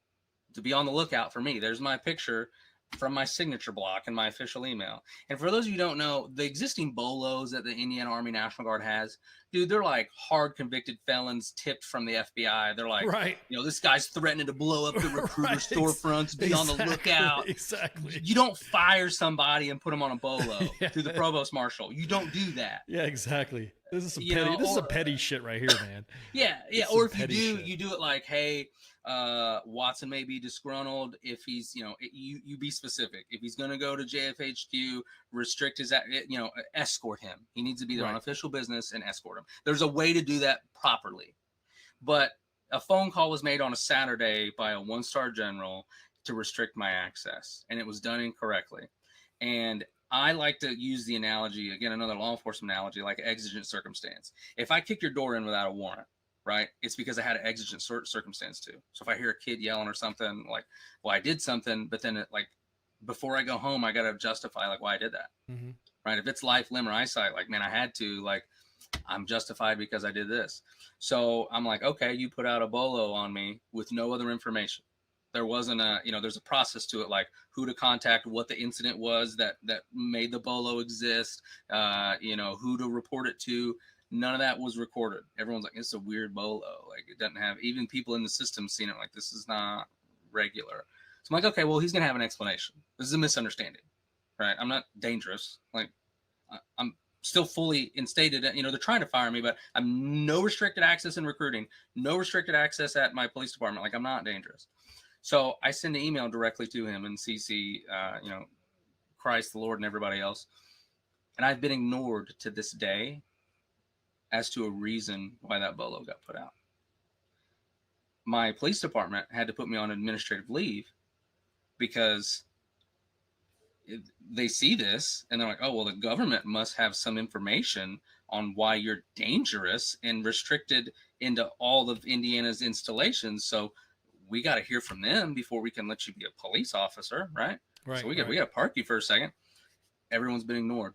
to be on the lookout for me. There's my picture from my signature block in my official email. And for those of you who don't know, the existing BOLOs that the Indiana Army National Guard has, dude, they're like hard convicted felons tipped from the FBI. They're like, right. You know, this guy's threatening to blow up the recruiter storefronts, be on the lookout. Exactly. You don't fire somebody and put them on a BOLO through the provost marshal. You don't do that. Yeah, exactly. This is some petty. This is some petty shit right here, man. Yeah. Or if you do, you do it like, hey, Watson may be disgruntled. If he's, you know, you be specific. If he's going to go to JFHQ, restrict his, you know, escort him. He needs to be there on official business and escort him. There's a way to do that properly. But a phone call was made on a Saturday by a one-star general to restrict my access, and it was done incorrectly. And I like to use the analogy, again, another law enforcement analogy, like exigent circumstance. If I kick your door in without a warrant, right, it's because I had an exigent circumstance too. So if I hear a kid yelling or something, like, well, I did something, but then like before I go home, I got to justify like why I did that. Mm-hmm. Right. If it's life, limb, or eyesight, like, man, I had to, like, I'm justified because I did this. So I'm like, okay, you put out a BOLO on me with no other information. There wasn't a, there's a process to it, like who to contact, what the incident was that made the BOLO exist, who to report it to. None of that was recorded. Everyone's like, it's a weird BOLO. Like, it doesn't have, even people in the system seen it, like, this is not regular. So I'm like, okay, well, he's going to have an explanation. This is a misunderstanding, right? I'm not dangerous. Like, I'm still fully instated. They're trying to fire me, but I'm no restricted access in recruiting, no restricted access at my police department. Like, I'm not dangerous. So I send an email directly to him and CC, Christ, the Lord, and everybody else. And I've been ignored to this day as to a reason why that BOLO got put out. My police department had to put me on administrative leave because they see this and they're like, oh, well, the government must have some information on why you're dangerous and restricted into all of Indiana's installations. So we got to hear from them before we can let you be a police officer, right? Right. So we got to park you for a second. Everyone's been ignored.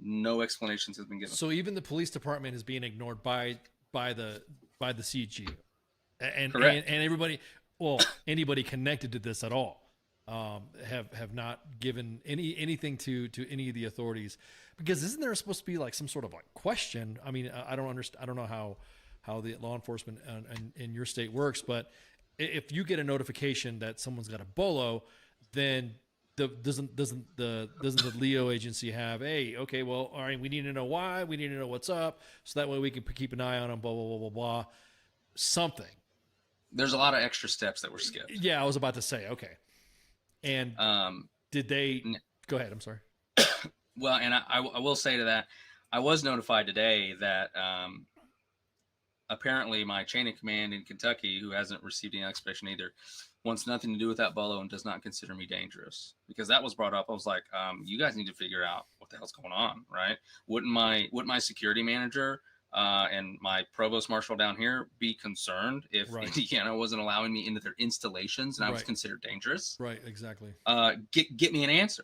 No explanations have been given. So even the police department is being ignored by the CG, and everybody, well, anybody connected to this at all, have not given anything to any of the authorities, because isn't there supposed to be like some sort of like question? I mean, I don't understand. I don't know how the law enforcement in your state works, but if you get a notification that someone's got a BOLO, then doesn't the Leo agency have, hey, okay, well, all right, we need to know why, we need to know what's up, so that way we can keep an eye on them, blah blah blah blah blah, something. There's a lot of extra steps that were skipped. Yeah, I was about to say, okay. And did they go ahead? I'm sorry. Well, and I will say to that, I was notified today that apparently my chain of command in Kentucky, who hasn't received any explanation either, wants nothing to do with that BOLO and does not consider me dangerous. Because that was brought up. I was like, you guys need to figure out what the hell's going on, right? Wouldn't my security manager and my provost marshal down here be concerned if Indiana wasn't allowing me into their installations and I was considered dangerous? Right, exactly. Get me an answer.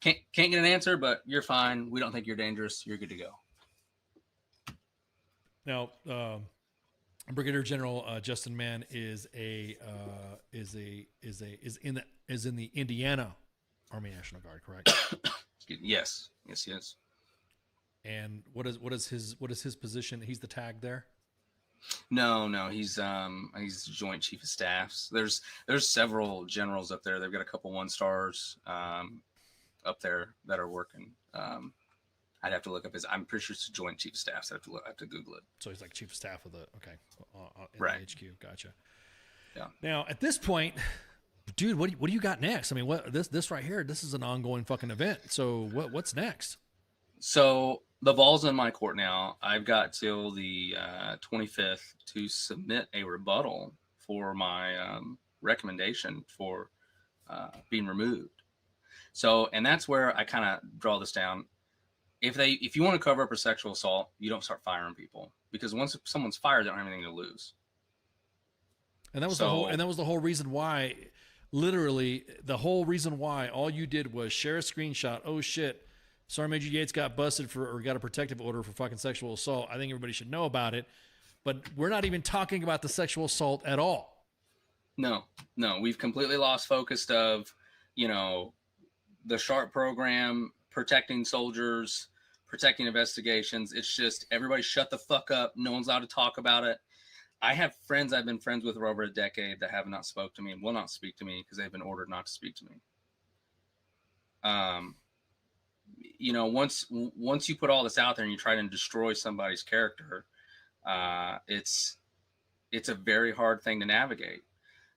Can't get an answer, but you're fine. We don't think you're dangerous. You're good to go. Now, Brigadier General Justin Mann is in the Indiana Army National Guard, correct? Yes, he is. And what is his position? He's the tag there. No, he's Joint Chief of Staffs. There's several generals up there. They've got a couple 1-stars up there that are working. I'd have to look up I'm pretty sure it's Joint Chief of Staff. So I have to Google it. So he's like Chief of Staff of the right. The HQ. Gotcha. Yeah. Now at this point, dude, what do you got next? I mean, what this right here? This is an ongoing fucking event. So what's next? So the ball's in my court now. I've got till the 25th to submit a rebuttal for my recommendation for being removed. So, and that's where I kind of draw this down. If you want to cover up a sexual assault, you don't start firing people, because once someone's fired, they don't have anything to lose. And that was the whole reason why, literally the whole reason why all you did was share a screenshot. Oh shit, Sergeant Major Yates got busted or got a protective order for fucking sexual assault. I think everybody should know about it, but we're not even talking about the sexual assault at all. No, we've completely lost focus of, the SHARP program, protecting soldiers, protecting investigations. It's just everybody shut the fuck up. No one's allowed to talk about it. I have friends I've been friends with for over a decade that have not spoke to me and will not speak to me because they've been ordered not to speak to me. Once you put all this out there and you try to destroy somebody's character, it's a very hard thing to navigate.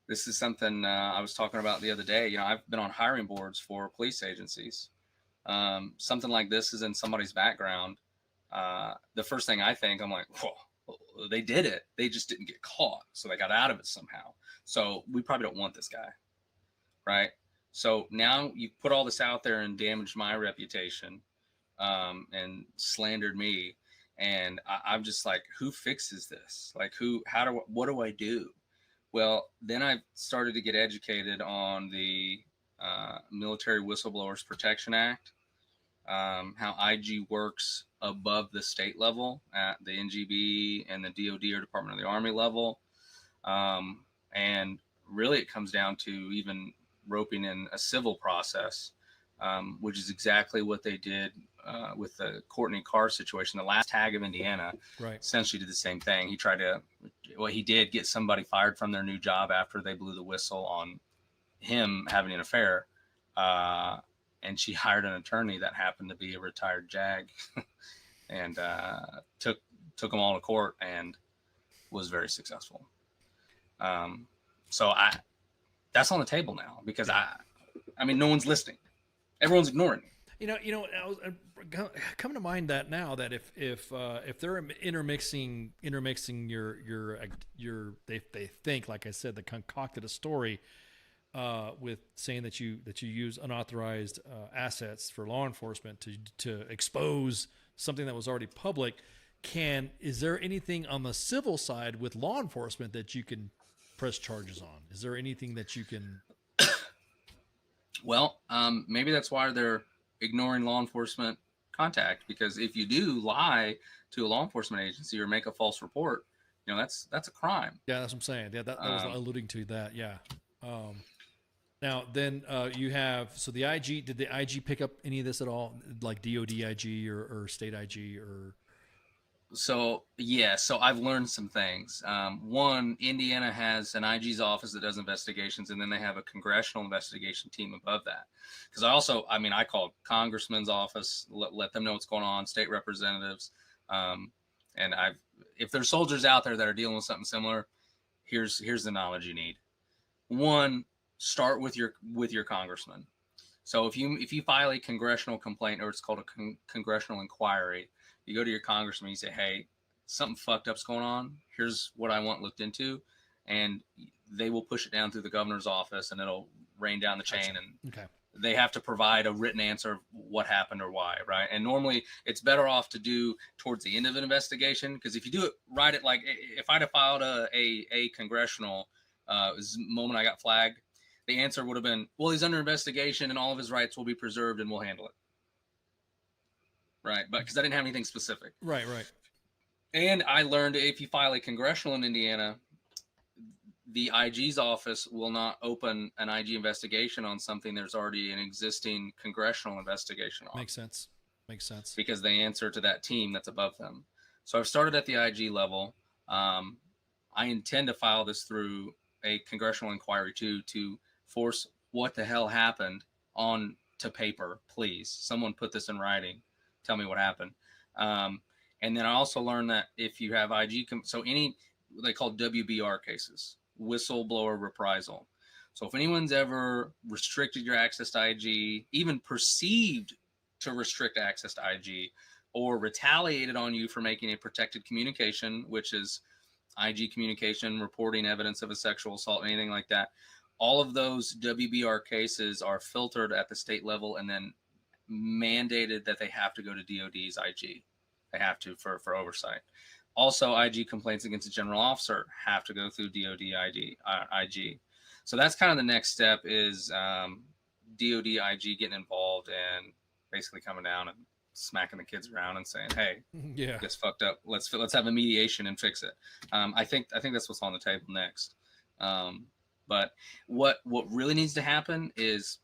This is something I was talking about the other day. I've been on hiring boards for police agencies. Something like this is in somebody's background. The first thing I think, I'm like, whoa, they did it. They just didn't get caught. So they got out of it somehow. So we probably don't want this guy. Right. So now you put all this out there and damaged my reputation, and slandered me. And I'm just like, who fixes this? Like what do I do? Well, then I started to get educated on the Military Whistleblowers Protection Act, how IG works above the state level at the NGB and the DOD or Department of the Army level. And really it comes down to even roping in a civil process, which is exactly what they did with the Courtney Carr situation. The last tag of Indiana essentially did the same thing. He tried to, he did get somebody fired from their new job after they blew the whistle on him having an affair. And she hired an attorney that happened to be a retired JAG and took them all to court and was very successful. So that's on the table now because I mean, no one's listening. Everyone's ignoring me. You know, I was come to mind that now that if they're intermixing your they think, like I said, they concocted a story with saying that you use unauthorized assets for law enforcement to expose something that was already public. Is there anything on the civil side with law enforcement that you can press charges on? Is there anything that you can? Well, maybe that's why they're ignoring law enforcement contact, because if you do lie to a law enforcement agency or make a false report, you know, that's a crime. Yeah, that's what I'm saying. Yeah, that was alluding to that. Yeah. Now then you have, so the IG, did the IG pick up any of this at all? Like DOD IG or state IG or? So I've learned some things. One, Indiana has an IG's office that does investigations, and then they have a congressional investigation team above that. Because I called congressman's office, let them know what's going on, state representatives, and if there's soldiers out there that are dealing with something similar, here's the knowledge you need. One, start with your congressman. So if you file a congressional complaint, or it's called a congressional inquiry, you go to your congressman, you say, hey, something fucked up's going on. Here's what I want looked into. And they will push it down through the governor's office, and it'll rain down the chain. And they have to provide a written answer of what happened or why, right? And normally it's better off to do towards the end of an investigation, because if you do it right at, like, if I'd have filed a congressional this moment I got flagged, the answer would have been, well, he's under investigation and all of his rights will be preserved and we'll handle it. Right. But because I didn't have anything specific. Right. And I learned if you file a congressional in Indiana, the IG's office will not open an IG investigation on something there's already an existing congressional investigation on. Makes sense. Because they answer to that team that's above them. So I've started at the IG level. I intend to file this through a congressional inquiry too, to force what the hell happened on to paper, please. Someone put this in writing. Tell me what happened. And then I also learned that if you have IG, so any, they call WBR cases, whistleblower reprisal. So if anyone's ever restricted your access to IG, even perceived to restrict access to IG, or retaliated on you for making a protected communication, which is IG communication, reporting evidence of a sexual assault, anything like that, all of those WBR cases are filtered at the state level and then mandated that they have to go to DOD's IG. They have to for oversight. Also, IG complaints against a general officer have to go through DOD IG. So that's kind of the next step, is DOD IG getting involved and basically coming down and smacking the kids around and saying, hey, this fucked up. Let's have a mediation and fix it. I think that's what's on the table next. But what really needs to happen is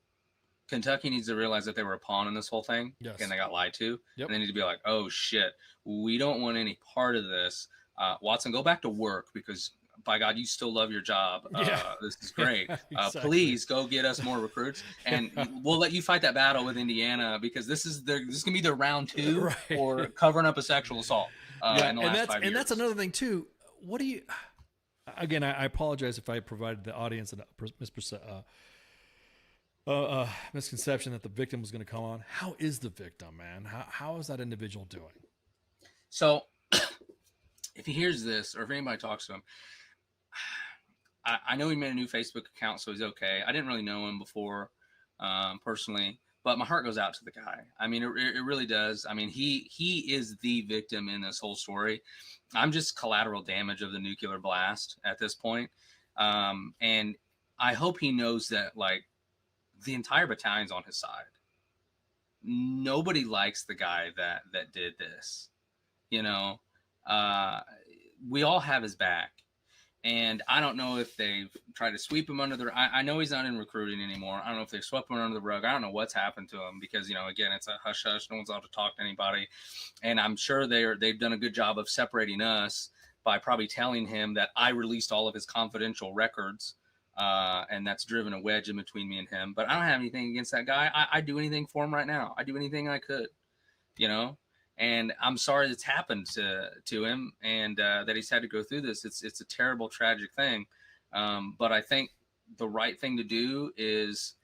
Kentucky needs to realize that they were a pawn in this whole thing, and they got lied to. And they need to be like, oh shit, we don't want any part of this. Watson, go back to work, because by God, you still love your job. This is great. Exactly. Please go get us more recruits, and we'll let you fight that battle with Indiana, because this is gonna be their round two for covering up a sexual assault. In the last 5 years. And that's another thing too. What do you? Again, I apologize if I provided the audience a misconception that the victim was going to come on. How is the victim, man? How is that individual doing? So if he hears this, or if anybody talks to him, I know he made a new Facebook account, so he's okay. I didn't really know him before personally, but my heart goes out to the guy. I mean, it really does. I mean, he is the victim in this whole story. I'm just collateral damage of the nuclear blast at this point. And I hope he knows that, like, the entire battalion's on his side. Nobody likes the guy that did this. You know, we all have his back. And I don't know if they've tried to sweep him under the. I know he's not in recruiting anymore. I don't know if they've swept him under the rug. I don't know what's happened to him because, again, it's a hush hush. No one's allowed to talk to anybody. And I'm sure they've done a good job of separating us by probably telling him that I released all of his confidential records. And that's driven a wedge in between me and him. But I don't have anything against that guy. I'd do anything for him right now. I'd do anything I could, And I'm sorry that's happened to him and that he's had to go through this. It's a terrible, tragic thing. But I think the right thing to do is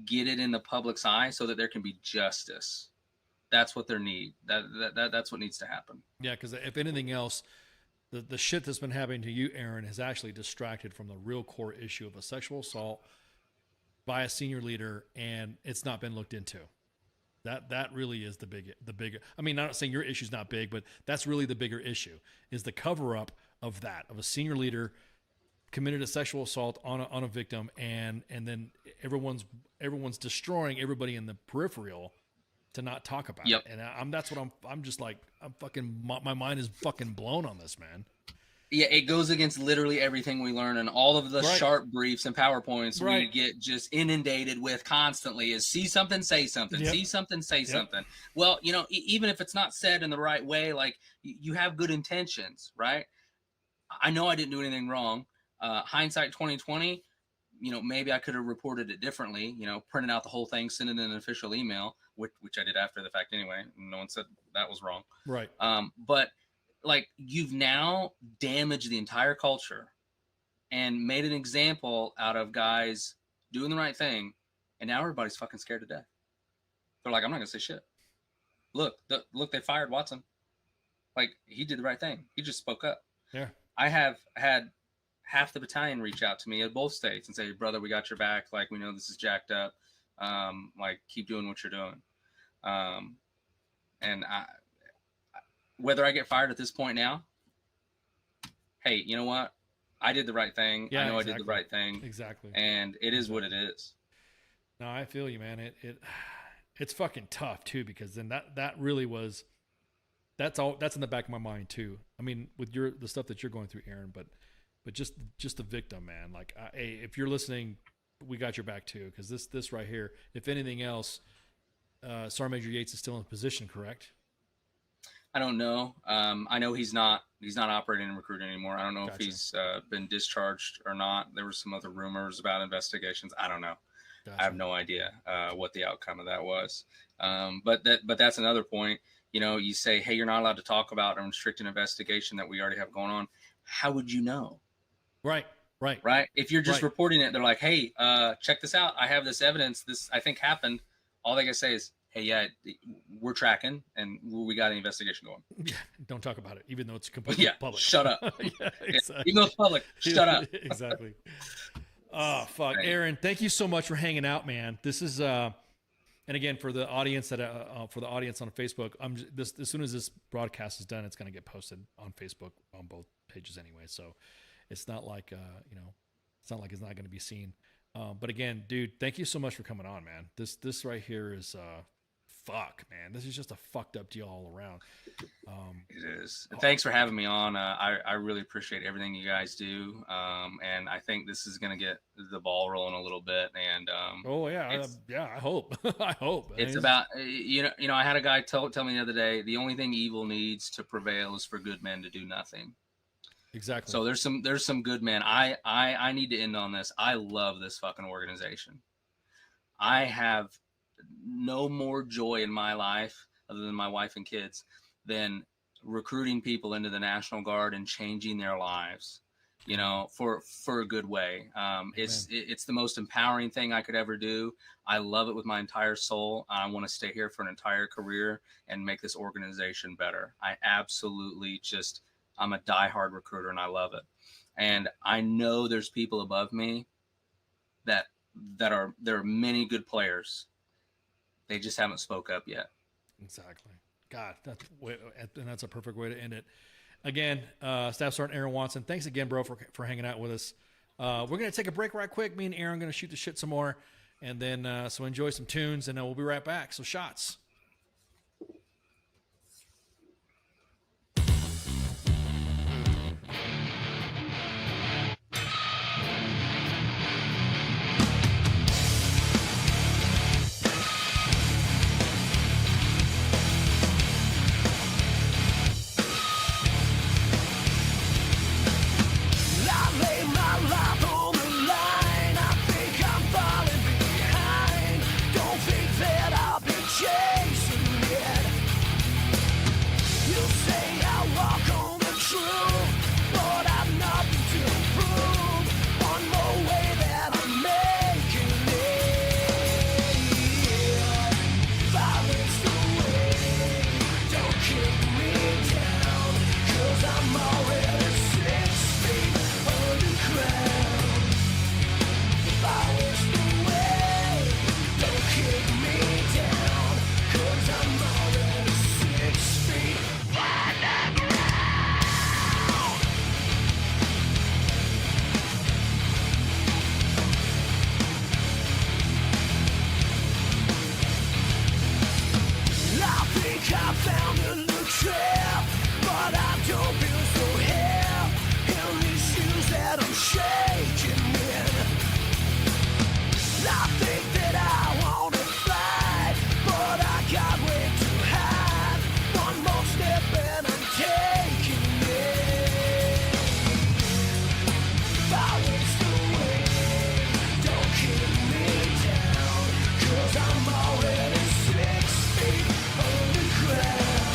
get it in the public's eye so that there can be justice. That's what they need. That's what needs to happen. Yeah, because if anything else, the shit that's been happening to you, Aaron, has actually distracted from the real core issue of a sexual assault by a senior leader, and it's not been looked into. That really is the bigger. I mean, I'm not saying your issue's not big, but that's really the bigger issue is the cover up of a senior leader committed a sexual assault on a victim, and then everyone's destroying everybody in the peripheral to not talk about it. And I'm just like, my mind is fucking blown on this, man. Yeah, it goes against literally everything we learn, and all of the sharp briefs and PowerPoints we get just inundated with constantly is see something, say something, see something, say something. Well, even if it's not said in the right way, like you have good intentions, right? I know I didn't do anything wrong. Hindsight 2020, maybe I could have reported it differently, printed out the whole thing, sent it in an official email, which I did after the fact anyway. No one said that was wrong. Right. But like you've now damaged the entire culture and made an example out of guys doing the right thing. And now everybody's fucking scared to death. They're like, I'm not going to say shit. Look, they fired Watson. Like he did the right thing. He just spoke up. Yeah. I have had half the battalion reach out to me at both states and say, brother, we got your back. Like, we know this is jacked up. Like keep doing what you're doing. And whether I get fired at this point now, hey, you know what? I did the right thing. Yeah, I know exactly. I did the right thing. Exactly. And it is what it is. No, I feel you, man. It's fucking tough too, because then that really was, that's in the back of my mind too. I mean, with the stuff that you're going through, Aaron, but just the victim, man. Like, hey, if you're listening, we got your back too. Cause this right here, if anything else, Sergeant Major Yates is still in position, correct? I don't know. I know he's not operating in recruiting anymore. I don't know if he's been discharged or not. There were some other rumors about investigations. I don't know. I have no idea what the outcome of that was. But that's another point. You say, hey, you're not allowed to talk about a restricted investigation that we already have going on. How would you know? Right. If you're just reporting it, they're like, hey, check this out. I have this evidence. This I think happened. All they can say is, hey, yeah, we're tracking and we got an investigation going. Yeah, don't talk about it, even though it's completely public. Shut up. Yeah, exactly. Even though it's public, shut up. Exactly. Oh, fuck. Aaron, thank you so much for hanging out, man. This is, and again, for the audience on Facebook, as soon as this broadcast is done, it's going to get posted on Facebook on both pages anyway. So it's not like, it's not going to be seen. But again, dude, thank you so much for coming on, man. This right here is, fuck, man. This is just a fucked up deal all around. It is. Thanks for having me on. I really appreciate everything you guys do. And I think this is going to get the ball rolling a little bit. And I hope. I hope. It's about, I had a guy tell me the other day, the only thing evil needs to prevail is for good men to do nothing. Exactly. So there's some good men. I need to end on this. I love this fucking organization. I have no more joy in my life other than my wife and kids than recruiting people into the National Guard and changing their lives, for a good way. It's the most empowering thing I could ever do. I love it with my entire soul. I want to stay here for an entire career and make this organization better. I absolutely I'm a diehard recruiter and I love it. And I know there's people above me there are many good players. They just haven't spoke up yet. Exactly. God, that's a perfect way to end it. Again, Staff Sergeant Aaron Watson, thanks again, bro, for hanging out with us. We're going to take a break right quick. Me and Aaron are going to shoot the shit some more. And then, so enjoy some tunes, and we'll be right back. So shots. trip, but I don't feel so hip in these shoes that I'm shaking in. I think that I want to fly, but I got way too high. One more step and I'm taking it. If I waste away, don't keep me down, 'cause I'm already 6 feet underground.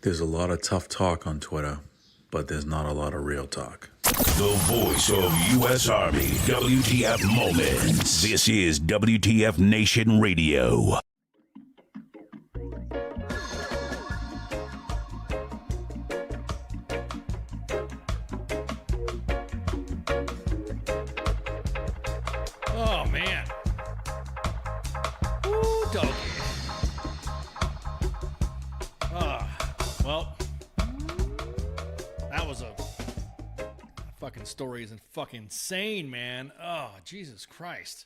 There's a lot of tough talk on Twitter, but there's not a lot of real talk. The voice of U.S. Army, WTF Moments. This is WTF Nation Radio. Oh, man. Ooh, doggy. Well, that was a fucking story isn't fucking insane, man. Oh, Jesus Christ.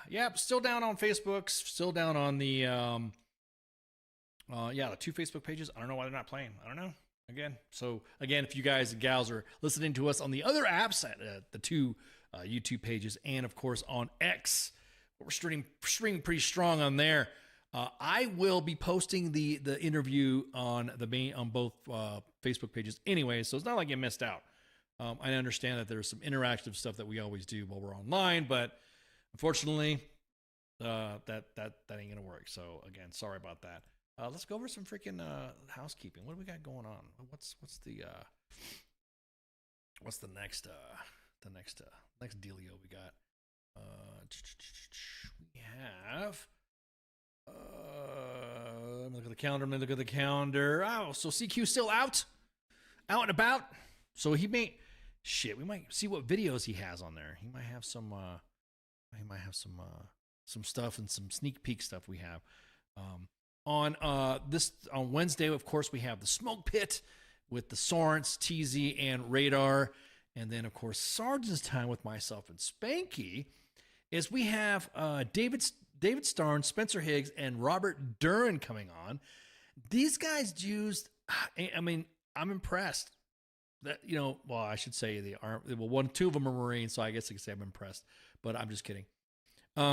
Yep, still down on Facebook, still down on the the 2 Facebook pages. I don't know why they're not playing. I don't know. Again, if you guys and gals are listening to us on the other apps, the 2 YouTube pages, and of course on X, we're streaming pretty strong on there. I will be posting the interview on both Facebook pages anyway, so it's not like you missed out. I understand that there's some interactive stuff that we always do while we're online, but unfortunately, that ain't gonna work. So again, sorry about that. Let's go over some freaking housekeeping. What do we got going on? What's the next dealio we got? We have. Look at the calendar. Oh, so CQ still out and about. So he may. Shit, we might see what videos he has on there. He might have some. Some stuff and some sneak peek stuff we have. On Wednesday, of course, we have the Smoke Pit with the Sorrents, TZ, and Radar. And then, of course, Sergeant's Time with myself and Spanky is we have David Starn, Spencer Higgs, and Robert Duran coming on. These guys used, I mean, I'm impressed. That, I should say they aren't. Well, 2 of them are Marines, so I guess I could say I'm impressed. But I'm just kidding. It's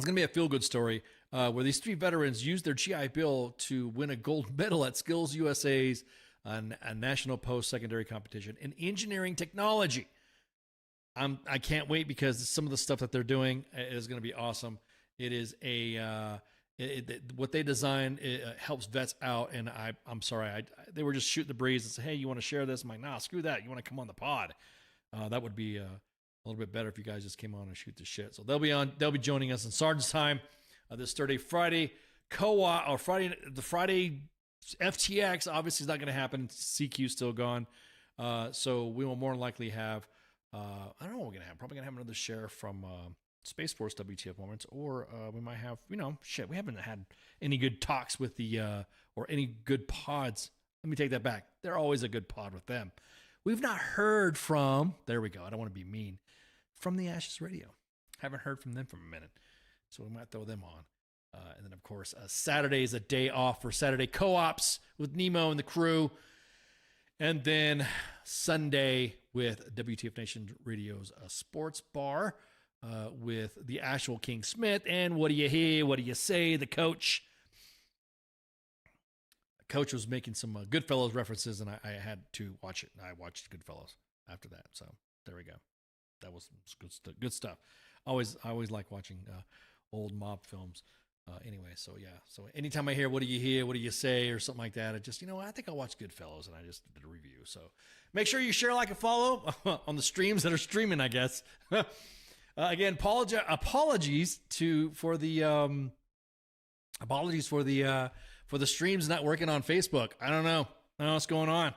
going to be a feel-good story where these 3 veterans used their GI Bill to win a gold medal at Skills USA's a national post-secondary competition in engineering technology. I can't wait because some of the stuff that they're doing is going to be awesome. It is what they design helps vets out, and I'm sorry, they were just shooting the breeze and say, hey, you want to share this? I'm like, nah, screw that. You want to come on the pod? That would be a little bit better if you guys just came on and shoot the shit. So they'll be joining us in Sergeant's Time this Friday co-op or the Friday FTX. Obviously, is not going to happen. CQ's still gone, so we will more than likely have. I don't know what we're going to have. Probably going to have another share from Space Force WTF Moments, or we might have, we haven't had any good talks with or any good pods. Let me take that back. They're always a good pod with them. We've not heard from, there we go, I don't want to be mean, from the Ashes Radio. Haven't heard from them for a minute, so we might throw them on. And then, of course, Saturday is a day off for Saturday co-ops with Nemo and the crew. And then Sunday with WTF Nation Radio's Sports Bar with the actual King Smith. And what do you hear? What do you say? The coach. Coach was making some Goodfellas references, and I had to watch it. I watched Goodfellas after that. So there we go. That was good stuff. I always like watching old mob films. Anyway, so yeah. So anytime I hear, what do you hear? What do you say? Or something like that, I just, I think I'll watch Goodfellas, and I just did a review. So make sure you share, like, and follow on the streams that are streaming, I guess. Again, apologies for the streams not working on Facebook. I don't know what's going on.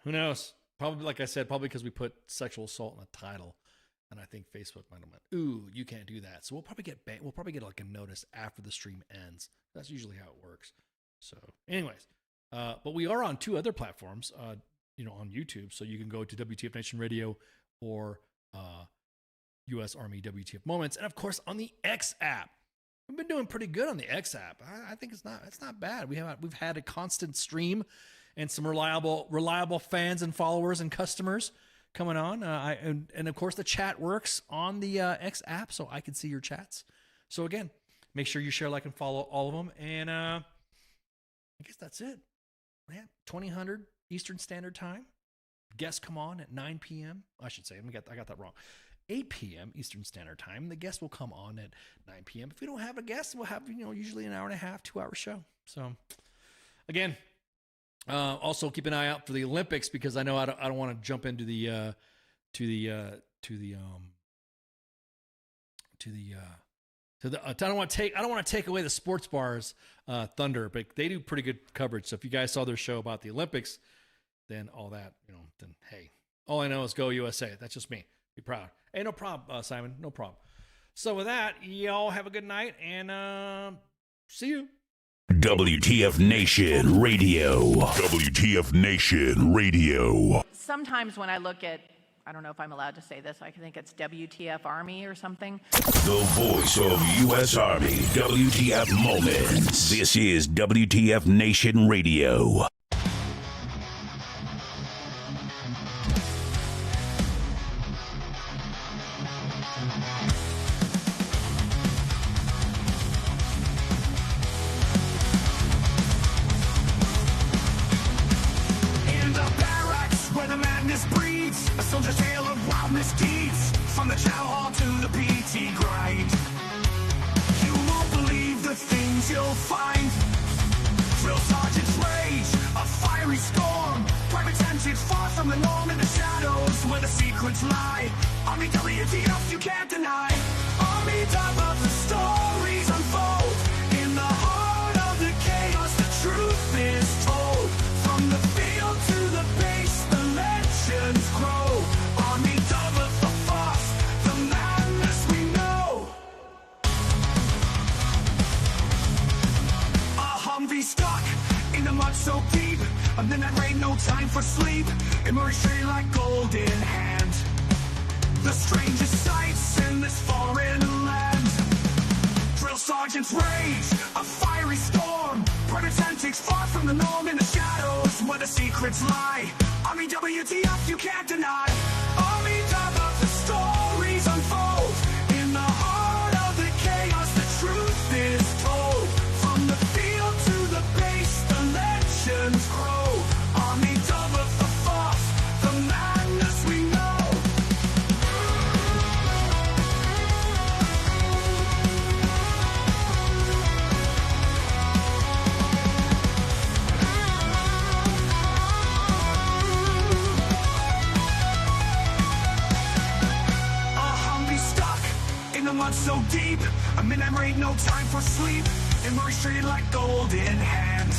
Who knows? Probably, like I said, because we put sexual assault in the title. And I think Facebook might have went, ooh, you can't do that. So we'll probably get banned. We'll probably get like a notice after the stream ends. That's usually how it works. So anyways, but we are on 2 other platforms, on YouTube. So you can go to WTF Nation Radio or U.S. Army WTF Moments. And of course, on the X app. We've been doing pretty good on the X app. I think it's not bad. We've had a constant stream and some reliable fans and followers and customers coming on. And of course the chat works on the X app, so I can see your chats. So again, make sure you share, like, and follow all of them. And I guess that's it. Yeah, 2000 Eastern Standard Time. Guests come on at 9 p.m. I should say, I got that wrong. 8 p.m. Eastern Standard Time. The guest will come on at 9 p.m. If we don't have a guest, we'll have, usually an hour and a half, 2-hour show. So again, also keep an eye out for the Olympics, because I know I don't want to jump into I don't want to take away the sports bars thunder, but they do pretty good coverage. So if you guys saw their show about the Olympics, then all that, then hey, all I know is go USA. That's just me. Be proud. Hey, no problem, Simon. No problem. So with that, y'all have a good night, and see you. WTF Nation Radio. WTF Nation Radio. Sometimes when I look at, I don't know if I'm allowed to say this, I think it's WTF Army or something. The voice of U.S. Army. WTF Moments. This is WTF Nation Radio. Soldier's tale of wild misdeeds, from the chow hall to the PT grind. You won't believe the things you'll find. Drill sergeant's rage, a fiery storm. Private tensions far from the norm, in the shadows where the secrets lie. Army WTF you can't deny. Army top of the stories unfold. In the heart of the chaos, the truth is told. From the field to the base, the legends grow. Stuck in the mud so deep, and then there ain't no time for sleep. Emerge straight like gold in hand. The strangest sights in this foreign land. Drill sergeant's rage, a fiery storm. Private antics far from the norm, in the shadows where the secrets lie. Army WTF you can't deny. Army top of the stories unfold. In the heart of the chaos, the truth is told. From the field to the base, the legends grow. Army double the force, the madness we know. A Humvee stuck in the mud so deep, a minute ain't no time for sleep. Emerge straight like gold in hand.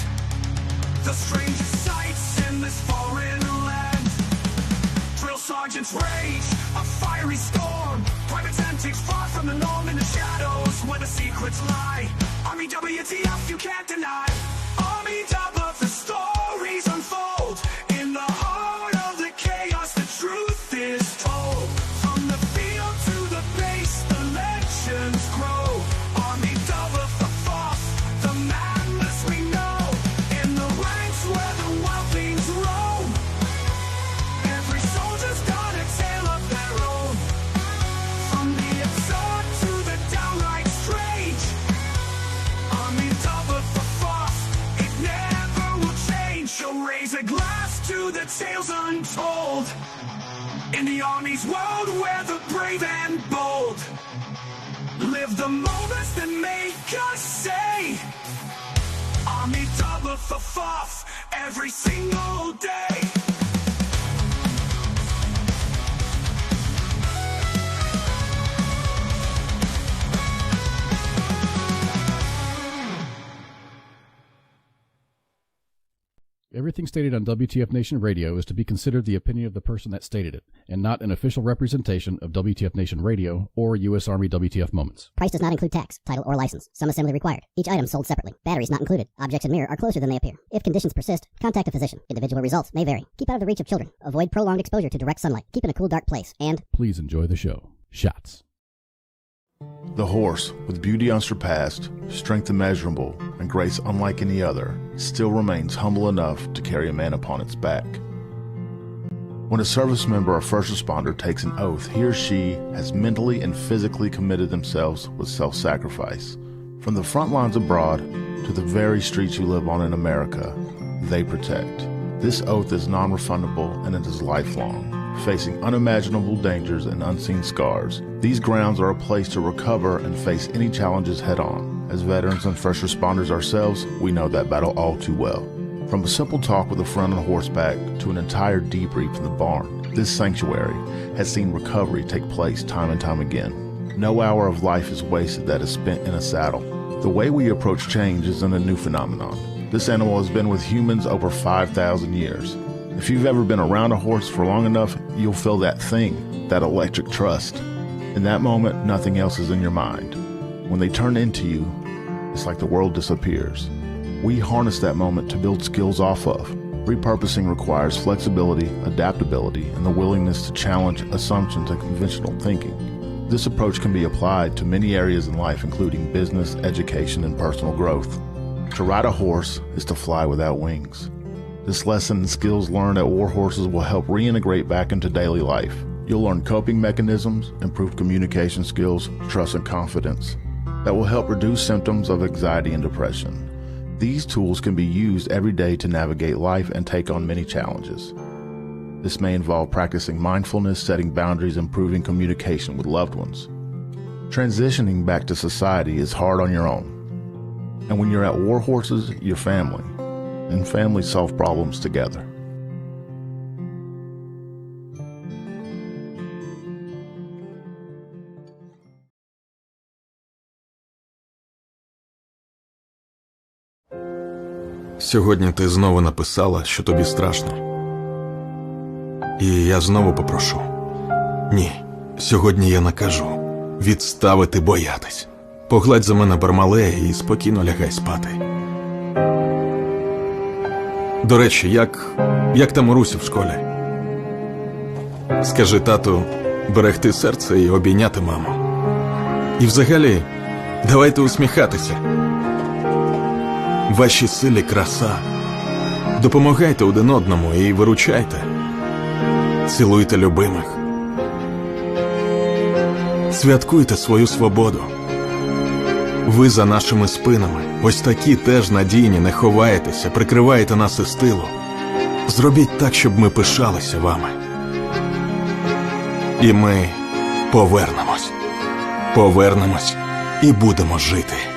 The strangest sights in this foreign land. Drill sergeant's rage, a fiery storm. Private antics far from the norm, in the shadows where the secrets lie. Army WTF you can't deny. Army top of the stories unfold. In the heart of the chaos, the truth is told. From the field to the base, the legends grow. Army double the force, the madness we know. In the ranks where the wild things roam, every soldier's got a tale of their own. From the absurd to the downright strange, Army double the force, it never will change. So raise a glass to the tales untold. In the Army's world, where the brave and bold live the moments that make us say, Army double for force every single day. Everything stated on WTF Nation Radio is to be considered the opinion of the person that stated it, and not an official representation of WTF Nation Radio or U.S. Army WTF Moments. Price does not include tax, title, or license. Some assembly required. Each item sold separately. Batteries not included. Objects in mirror are closer than they appear. If conditions persist, contact a physician. Individual results may vary. Keep out of the reach of children. Avoid prolonged exposure to direct sunlight. Keep in a cool, dark place. And please enjoy the show. Shots. The horse, with beauty unsurpassed, strength immeasurable, and grace unlike any other, still remains humble enough to carry a man upon its back. When a service member or first responder takes an oath, he or she has mentally and physically committed themselves with self-sacrifice. From the front lines abroad to the very streets you live on in America, they protect. This oath is non-refundable and it is lifelong. Facing unimaginable dangers and unseen scars, these grounds are a place to recover and face any challenges head-on. As veterans and first responders ourselves, we know that battle all too well. From a simple talk with a friend on horseback to an entire debrief in the barn, this sanctuary has seen recovery take place time and time again. No hour of life is wasted that is spent in a saddle. The way we approach change isn't a new phenomenon. This animal has been with humans over 5,000 years. If you've ever been around a horse for long enough, you'll feel that thing, that electric trust. In that moment, nothing else is in your mind. When they turn into you, it's like the world disappears. We harness that moment to build skills off of. Repurposing requires flexibility, adaptability, and the willingness to challenge assumptions and conventional thinking. This approach can be applied to many areas in life, including business, education, and personal growth. To ride a horse is to fly without wings. This lesson and skills learned at war horses will help reintegrate back into daily life. You'll learn coping mechanisms, improve communication skills, trust and confidence that will help reduce symptoms of anxiety and depression. These tools can be used every day to navigate life and take on many challenges. This may involve practicing mindfulness, setting boundaries, improving communication with loved ones. Transitioning back to society is hard on your own. And when you're at war horses, you're family, and families solve problems together. Сьогодні ти знову написала, що тобі страшно. І я знову попрошу. Ні, сьогодні я накажу відставити боятись. Погладь за мене бармале і спокійно лягай спати. До речі, як там у Русі в школі? Скажи тату берегти серце і обійняти маму. І взагалі, давайте усміхатися. Ваші силі краса. Допомагайте один одному і виручайте. Цілуйте любимих. Святкуйте свою свободу. Ви за нашими спинами, ось такі теж надійні, не ховаєтеся, прикриваєте нас із тилу. Зробіть так, щоб ми пишалися вами. І ми повернемось. Повернемось і будемо жити.